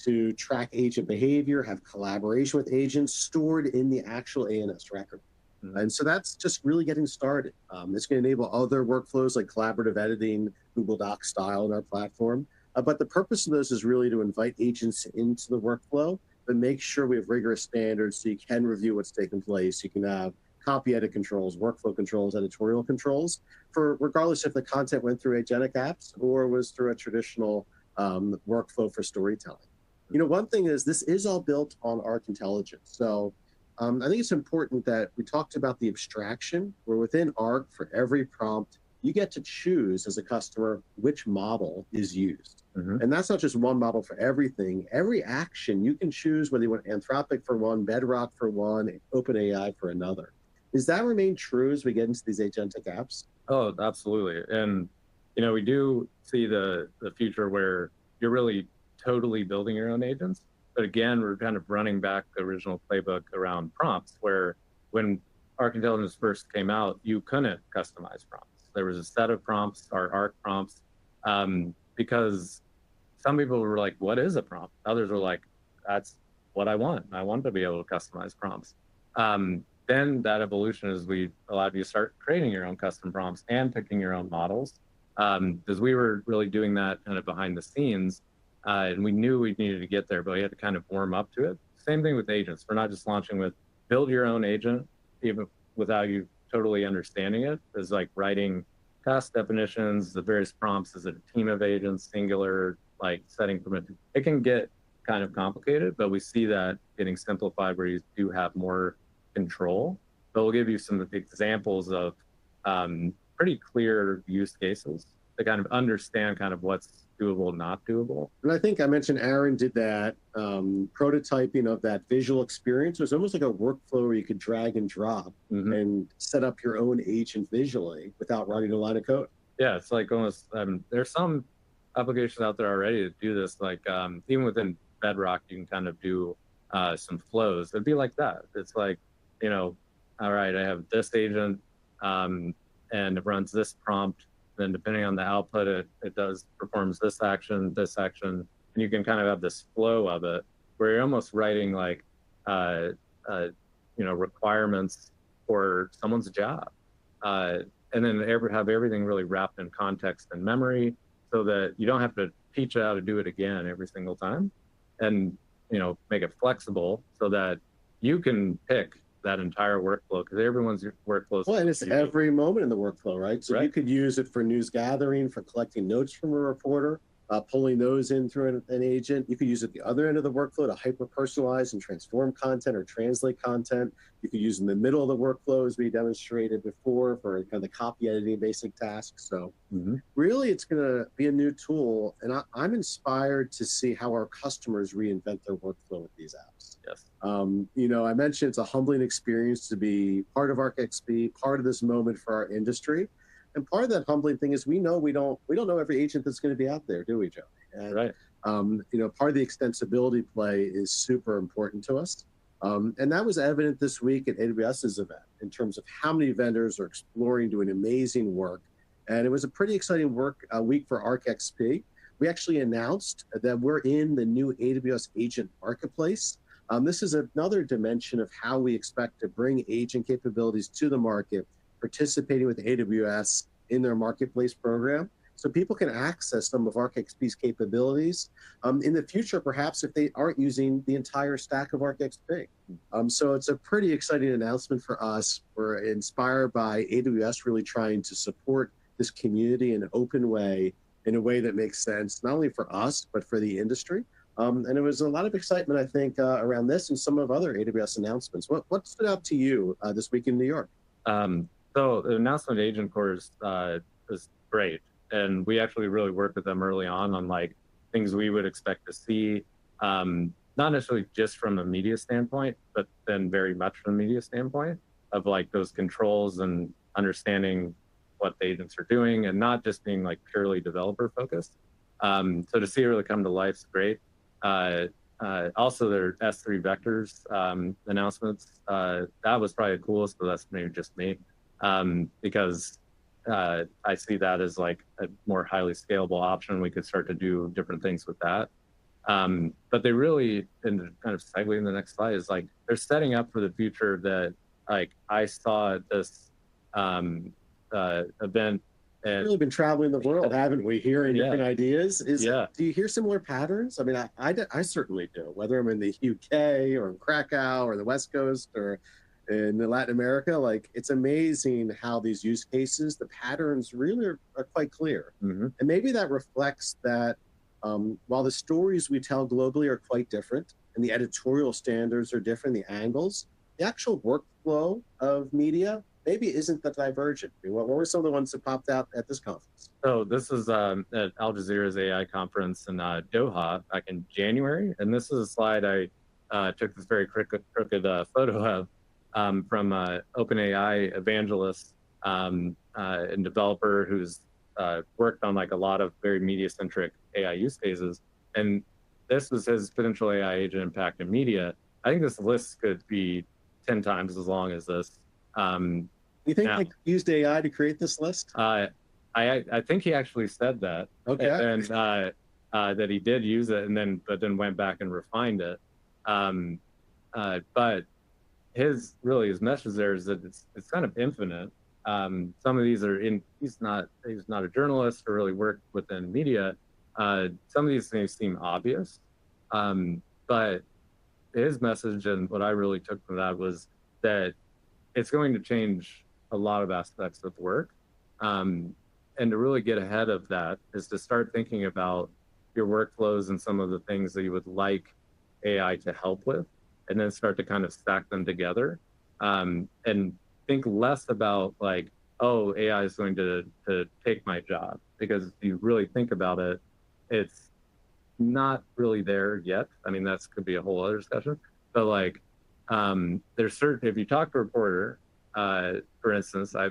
to track agent behavior, have collaboration with agents stored in the actual ANS record. And so that's just really getting started. It's going to enable other workflows like collaborative editing, Google Docs style in our platform. But the purpose of those is really to invite agents into the workflow, but make sure we have rigorous standards so you can review what's taking place. You can have copy edit controls, workflow controls, editorial controls, for regardless if the content went through agentic apps or was through a traditional workflow for storytelling. One thing is this is all built on Arc Intelligence. So I think it's important that we talked about the abstraction, where within Arc, for every prompt, you get to choose as a customer which model is used. And that's not just one model for everything. Every action, you can choose whether you want Anthropic for one, Bedrock for one, OpenAI for another. Does that remain true as we get into these agentic apps? Oh, absolutely. And, we do see the future where you're really totally building your own agents. But again, we're kind of running back the original playbook around prompts, where when Arc Intelligence first came out, you couldn't customize prompts. There was a set of prompts, our Arc prompts, because some people were like, what is a prompt? Others were like, that's what I want. I want to be able to customize prompts. Then that evolution is we allowed you to start creating your own custom prompts and picking your own models, because we were really doing that kind of behind the scenes. And we knew we needed to get there, but we had to kind of warm up to it. Same thing with agents. We're not just launching with build your own agent, even without you totally understanding it. It's like writing task definitions, the various prompts. Is it a team of agents, singular, like setting permission? It can get kind of complicated, but we see that getting simplified where you do have more control. But we'll give you some examples of pretty clear use cases to kind of understand kind of what's doable, not doable. And I think I mentioned Aaron did that prototyping of that visual experience. It was almost like a workflow where you could drag and drop and set up your own agent visually without writing a line of code. Yeah, it's like almost, there's some applications out there already to do this. Like even within Bedrock, you can kind of do some flows. It'd be like that. It's like, all right, I have this agent and it runs this prompt. Then depending on the output, it performs this action, and you can kind of have this flow of it where you're almost writing like, requirements for someone's job. And then have everything really wrapped in context and memory so that you don't have to teach how to do it again every single time, and, make it flexible so that you can pick that entire workflow, because everyone's workflow. Well, and it's every moment in the workflow, right? So you could use it for news gathering, for collecting notes from a reporter, pulling those in through an agent. You could use it at the other end of the workflow to hyper-personalize and transform content or translate content. You could use in the middle of the workflow, as we demonstrated before, for kind of the copy editing basic tasks. So really, it's going to be a new tool. And I'm inspired to see how our customers reinvent their workflow with these apps. Yes. I mentioned it's a humbling experience to be part of ArcXP, part of this moment for our industry. And part of that humbling thing is we don't know every agent that's going to be out there, do we, Joe? And, right. Part of the extensibility play is super important to us. And that was evident this week at AWS's event in terms of how many vendors are exploring doing amazing work. And it was a pretty exciting week for ArcXP. We actually announced that we're in the new AWS Agent Marketplace. This is another dimension of how we expect to bring agent capabilities to the market, participating with AWS in their marketplace program, so people can access some of ArcXP's capabilities in the future, perhaps if they aren't using the entire stack of ArcXP. So it's a pretty exciting announcement for us. We're inspired by AWS really trying to support this community in an open way, in a way that makes sense, not only for us, but for the industry. And it was a lot of excitement, I think, around this and some of other AWS announcements. What stood out to you this week in New York? So the announcement of Agent Core is great. And we actually really worked with them early on like things we would expect to see, not necessarily just from a media standpoint, but then very much from a media standpoint of like those controls and understanding what the agents are doing and not just being like purely developer focused. So to see it really come to life is great. Also, their S3 vectors announcements, that was probably the coolest, but that's maybe just me, because I see that as like a more highly scalable option. We could start to do different things with that. But they really, and kind of segue in the next slide, is like they're setting up for the future that like I saw at this event. We've really been traveling the world, haven't we? Hearing different ideas. Do you hear similar patterns? I mean, I certainly do. Whether I'm in the UK or in Krakow or the West Coast or in Latin America, like it's amazing how these use cases, the patterns really are quite clear. And maybe that reflects that while the stories we tell globally are quite different and the editorial standards are different, the angles, the actual workflow of media maybe isn't that divergent. I mean, what were some of the ones that popped out at this conference? So this is at Al Jazeera's AI conference in Doha back in January. And this is a slide I took this very crooked photo of from OpenAI evangelist and developer who's worked on like a lot of very media-centric AI use cases. And this was his potential AI agent impact in media. I think this list could be 10 times as long as this. You think they used AI to create this list? I think he actually said that. Okay. And that he did use it, but then went back and refined it. But his message there is that it's kind of infinite. Some of these are he's not a journalist or really worked within media. Some of these things seem obvious, but his message and what I really took from that was that it's going to change a lot of aspects of work. And to really get ahead of that is to start thinking about your workflows and some of the things that you would like AI to help with, and then start to kind of stack them together. And think less about like, oh, AI is going to take my job. Because if you really think about it, it's not really there yet. I mean, that could be a whole other discussion. But like, there's certain, if you talk to a reporter, for instance, my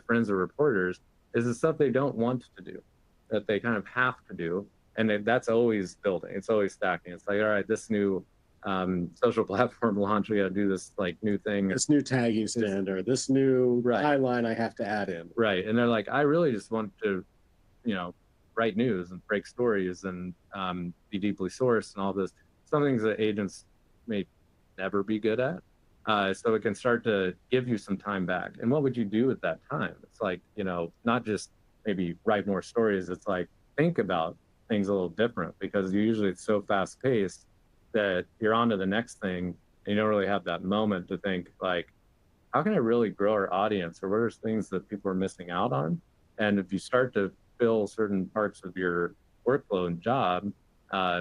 friends are reporters, is the stuff they don't want to do, that they kind of have to do. And that's always building. It's always stacking. It's like, all right, this new social platform launch, we got to do this like new thing. This new tagging standard, this new highline I have to add in. Right. And they're like, I really just want to, write news and break stories and be deeply sourced and all this. Some things that agents may never be good at. So it can start to give you some time back. And what would you do at that time? It's like, not just maybe write more stories. It's like, think about things a little different, because usually it's so fast paced that you're on to the next thing and you don't really have that moment to think like, how can I really grow our audience, or what are things that people are missing out on? And if you start to fill certain parts of your workflow and job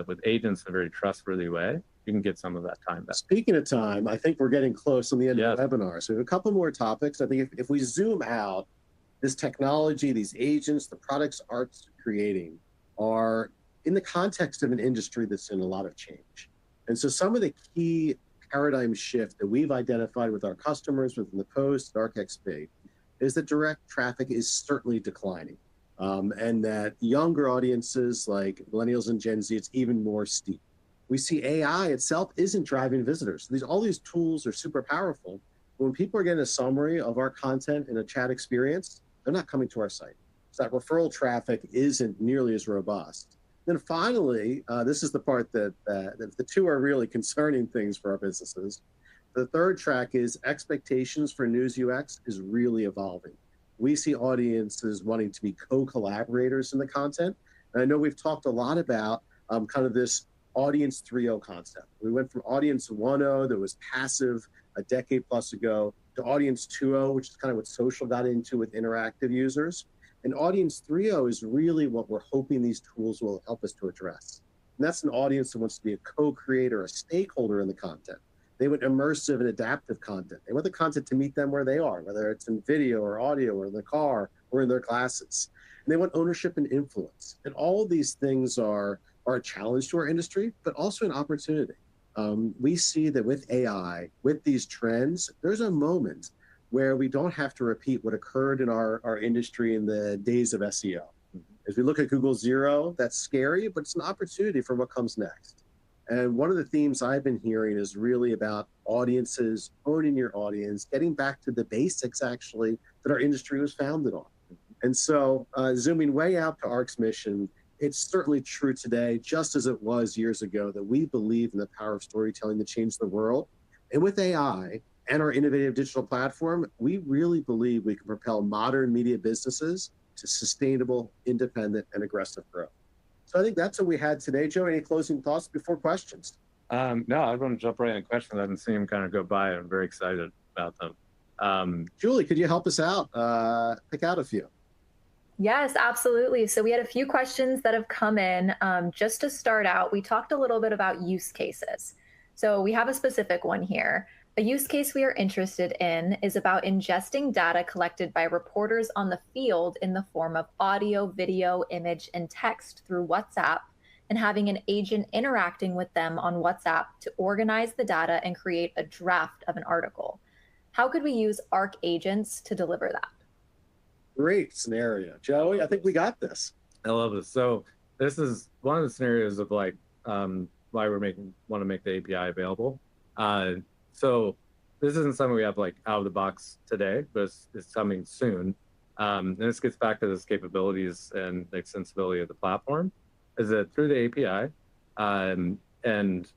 with agents in a very trustworthy way, you can get some of that time back. Speaking of time, I think we're getting close on the end Yes. of the webinar. So we have a couple more topics. I think if we zoom out, this technology, these agents, the products Arc's creating are in the context of an industry that's in a lot of change. And so some of the key paradigm shift that we've identified with our customers within the Post, ArcXP, is that direct traffic is certainly declining. And that younger audiences like millennials and Gen Z, it's even more steep. We see AI itself isn't driving visitors. All these tools are super powerful. When people are getting a summary of our content in a chat experience, they're not coming to our site. So that referral traffic isn't nearly as robust. Then finally, this is the part that the two are really concerning things for our businesses. The third track is expectations for news UX is really evolving. We see audiences wanting to be co-collaborators in the content. And I know we've talked a lot about kind of this audience 3.0 concept. We went from audience 1.0 that was passive a decade plus ago to audience 2.0, which is kind of what social got into with interactive users. And audience 3.0 is really what we're hoping these tools will help us to address. And that's an audience that wants to be a co-creator, a stakeholder in the content. They want immersive and adaptive content. They want the content to meet them where they are, whether it's in video or audio or in the car or in their classes. And they want ownership and influence. And all of these things are a challenge to our industry, but also an opportunity. We see that with AI, with these trends, there's a moment where we don't have to repeat what occurred in our industry in the days of SEO. As we look at Google Zero, that's scary, but it's an opportunity for what comes next. And one of the themes I've been hearing is really about audiences, owning your audience, getting back to the basics, actually, that our industry was founded on. And so zooming way out to ARC's mission, it's certainly true today, just as it was years ago, that we believe in the power of storytelling to change the world. And with AI and our innovative digital platform, we really believe we can propel modern media businesses to sustainable, independent, and aggressive growth. So I think that's what we had today. Joe, any closing thoughts before questions? No, I want to jump right in questions. I've been seeing them kind of go by. I'm very excited about them. Julie, could you help us out? Pick out a few. Yes, absolutely. So we had a few questions that have come in. Just to start out, we talked a little bit about use cases. So we have a specific one here. A use case we are interested in is about ingesting data collected by reporters on the field in the form of audio, video, image, and text through WhatsApp, and having an agent interacting with them on WhatsApp to organize the data and create a draft of an article. How could we use ARC agents to deliver that? Great scenario. Joey, I think we got this. I love this. So this is one of the scenarios of like why we want to make the API available. So this isn't something we have like out of the box today, but it's coming soon. And this gets back to this capabilities and the extensibility of the platform, is that through the API, and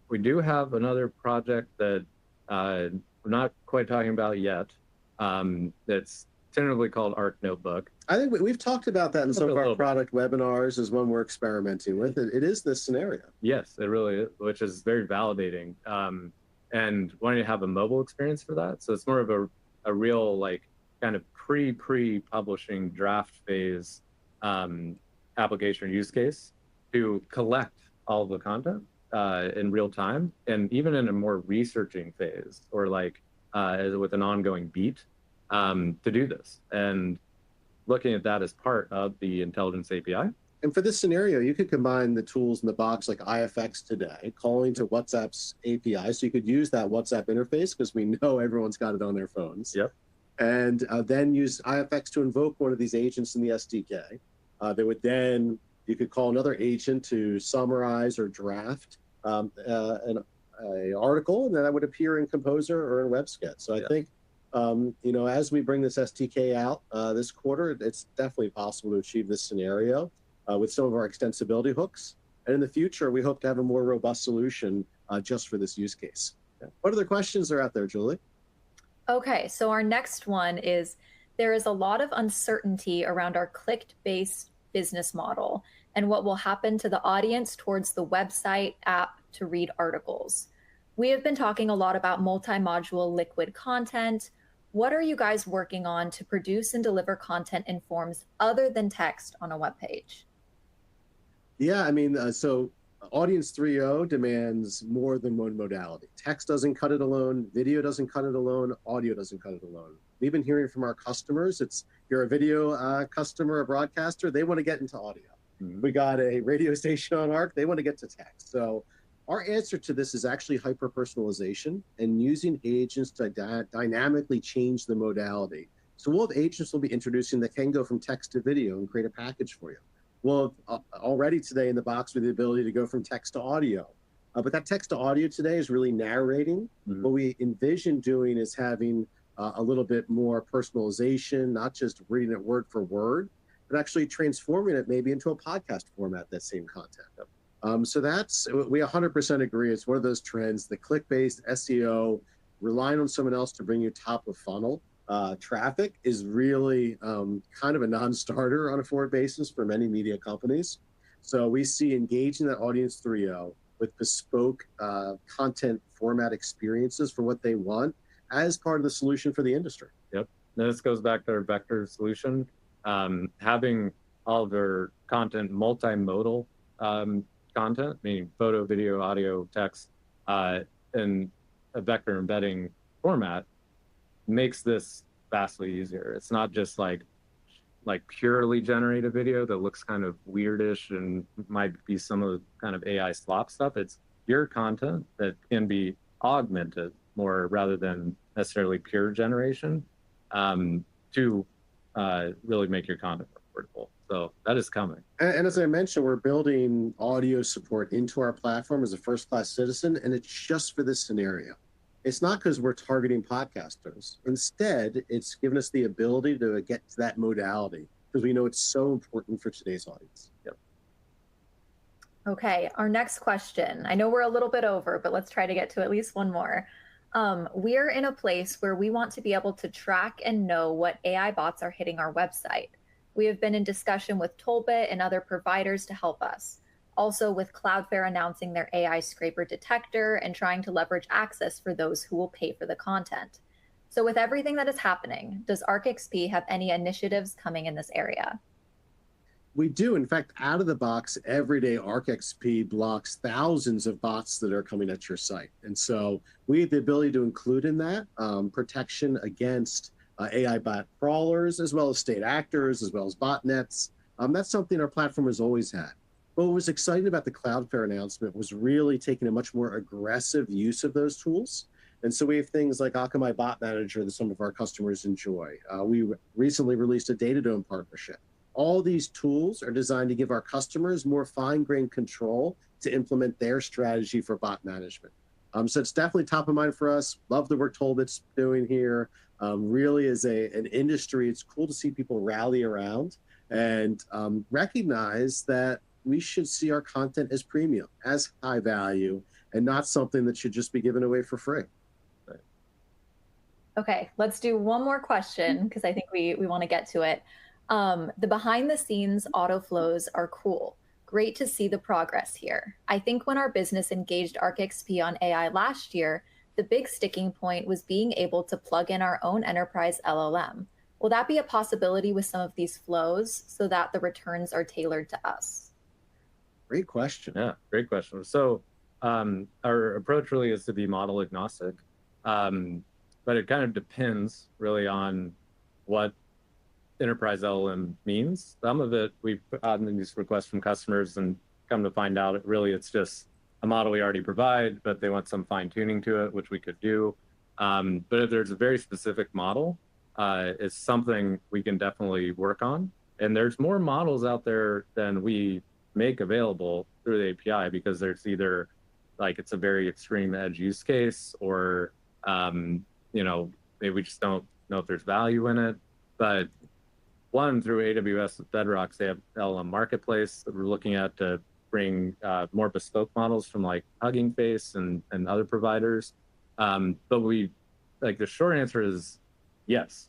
we do have another project that we're not quite talking about yet, that's tentatively called Arc Notebook. I think we've talked about that in some of our product webinars as one we're experimenting with. It is this scenario. Yes, it really is, which is very validating. And wanting to have a mobile experience for that. So it's more of a real like kind of pre-publishing draft phase application or use case to collect all the content in real time, and even in a more researching phase or like with an ongoing beat to do this. And looking at that as part of the intelligence API. And for this scenario, you could combine the tools in the box like IFX today, calling to WhatsApp's API. So you could use that WhatsApp interface because we know everyone's got it on their phones. Yep. And then use IFX to invoke one of these agents in the SDK. You could call another agent to summarize or draft an article, and then that would appear in Composer or in WebSketch. So I think, as we bring this SDK out this quarter, it's definitely possible to achieve this scenario with some of our extensibility hooks. And in the future, we hope to have a more robust solution just for this use case. Yeah. What other questions are out there, Julie? Okay, so our next one is, there is a lot of uncertainty around our click-based business model and what will happen to the audience towards the website app to read articles. We have been talking a lot about multi-module liquid content. What are you guys working on to produce and deliver content in forms other than text on a web page? Yeah, I mean, so Audience 3.0 demands more than one modality. Text doesn't cut it alone, video doesn't cut it alone, audio doesn't cut it alone. We've been hearing from our customers, it's you're a video customer, a broadcaster, they want to get into audio. We got a radio station on ARC, they want to get to text. So our answer to this is actually hyper-personalization and using agents to dynamically change the modality. So we'll have agents we'll be introducing that can go from text to video and create a package for you. Well, already today in the box with the ability to go from text to audio. But that text to audio today is really narrating. What we envision doing is having a little bit more personalization, not just reading it word for word, but actually transforming it maybe into a podcast format, that same content. So we 100% agree. It's one of those trends, the click-based SEO, relying on someone else to bring you top of funnel traffic is really kind of a non-starter on a forward basis for many media companies. So we see engaging that Audience 3.0 with bespoke content format experiences for what they want as part of the solution for the industry. Yep. And this goes back to our vector solution. Having all of their content multimodal content, meaning photo, video, audio, text, in a vector embedding format makes this vastly easier. It's not just like purely generate a video that looks kind of weirdish and might be some of the kind of AI slop stuff. It's your content that can be augmented more rather than necessarily pure generation to really make your content more portable. So that is coming. And as I mentioned, we're building audio support into our platform as a first-class citizen, and it's just for this scenario. It's not because we're targeting podcasters. Instead, it's given us the ability to get to that modality because we know it's so important for today's audience. Yep. Okay, our next question. I know we're a little bit over, but let's try to get to at least one more. We're in a place where we want to be able to track and know what AI bots are hitting our website. We have been in discussion with Tollbit and other providers to help us. Also with Cloudflare announcing their AI scraper detector and trying to leverage access for those who will pay for the content. So with everything that is happening, does ArcXP have any initiatives coming in this area? We do. In fact, out of the box, every day ArcXP blocks thousands of bots that are coming at your site. And so we have the ability to include in that protection against AI bot crawlers, as well as state actors, as well as botnets. That's something our platform has always had. But what was exciting about the Cloudflare announcement was really taking a much more aggressive use of those tools. And so we have things like Akamai Bot Manager that some of our customers enjoy. We recently released a Datadome partnership. All these tools are designed to give our customers more fine-grained control to implement their strategy for bot management. So it's definitely top of mind for us. Love the work Tollbit's doing here. Really as an industry, it's cool to see people rally around and recognize that we should see our content as premium, as high value, and not something that should just be given away for free. Okay, let's do one more question because I think we want to get to it. The behind the scenes auto flows are cool. Great to see the progress here. I think when our business engaged ArcXP on AI last year, the big sticking point was being able to plug in our own enterprise LLM. Will that be a possibility with some of these flows so that the returns are tailored to us? Great question. Yeah, great question. So our approach really is to be model agnostic, but it kind of depends really on what enterprise LLM means. Some of it we've gotten these requests from customers and come to find out it's just a model we already provide, but they want some fine tuning to it, which we could do. But if there's a very specific model, it's something we can definitely work on. And there's more models out there than we make available through the API because there's either like it's a very extreme edge use case or maybe we just don't know if there's value in it. But one, through AWS with Bedrock, they have LLM Marketplace that we're looking at to bring more bespoke models from like Hugging Face and other providers. But the short answer is yes,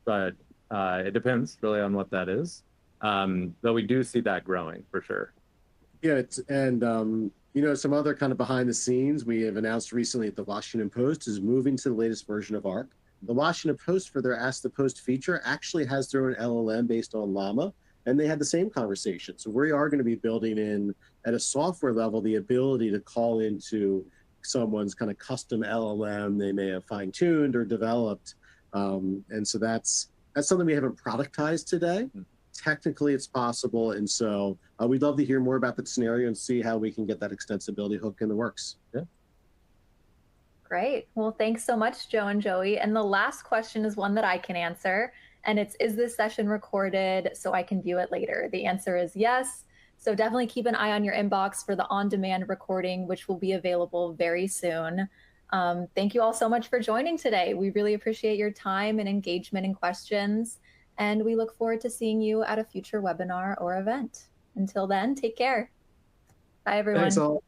but it depends really on what that is. Though we do see that growing for sure. Yeah, some other kind of behind the scenes we have announced recently at the Washington Post is moving to the latest version of ARC. The Washington Post, for their Ask the Post feature, actually has their own LLM based on Llama, and they had the same conversation. So we are going to be building in at a software level the ability to call into someone's kind of custom LLM they may have fine-tuned or developed, and so that's something we haven't productized today. Technically, it's possible, and so we'd love to hear more about the scenario and see how we can get that extensibility hook in the works. Yeah. Great. Well, thanks so much, Joe and Joey. And the last question is one that I can answer. And it's, is this session recorded so I can view it later? The answer is yes. So definitely keep an eye on your inbox for the on-demand recording, which will be available very soon. Thank you all so much for joining today. We really appreciate your time and engagement and questions. And we look forward to seeing you at a future webinar or event. Until then, take care. Bye, everyone. Thanks all.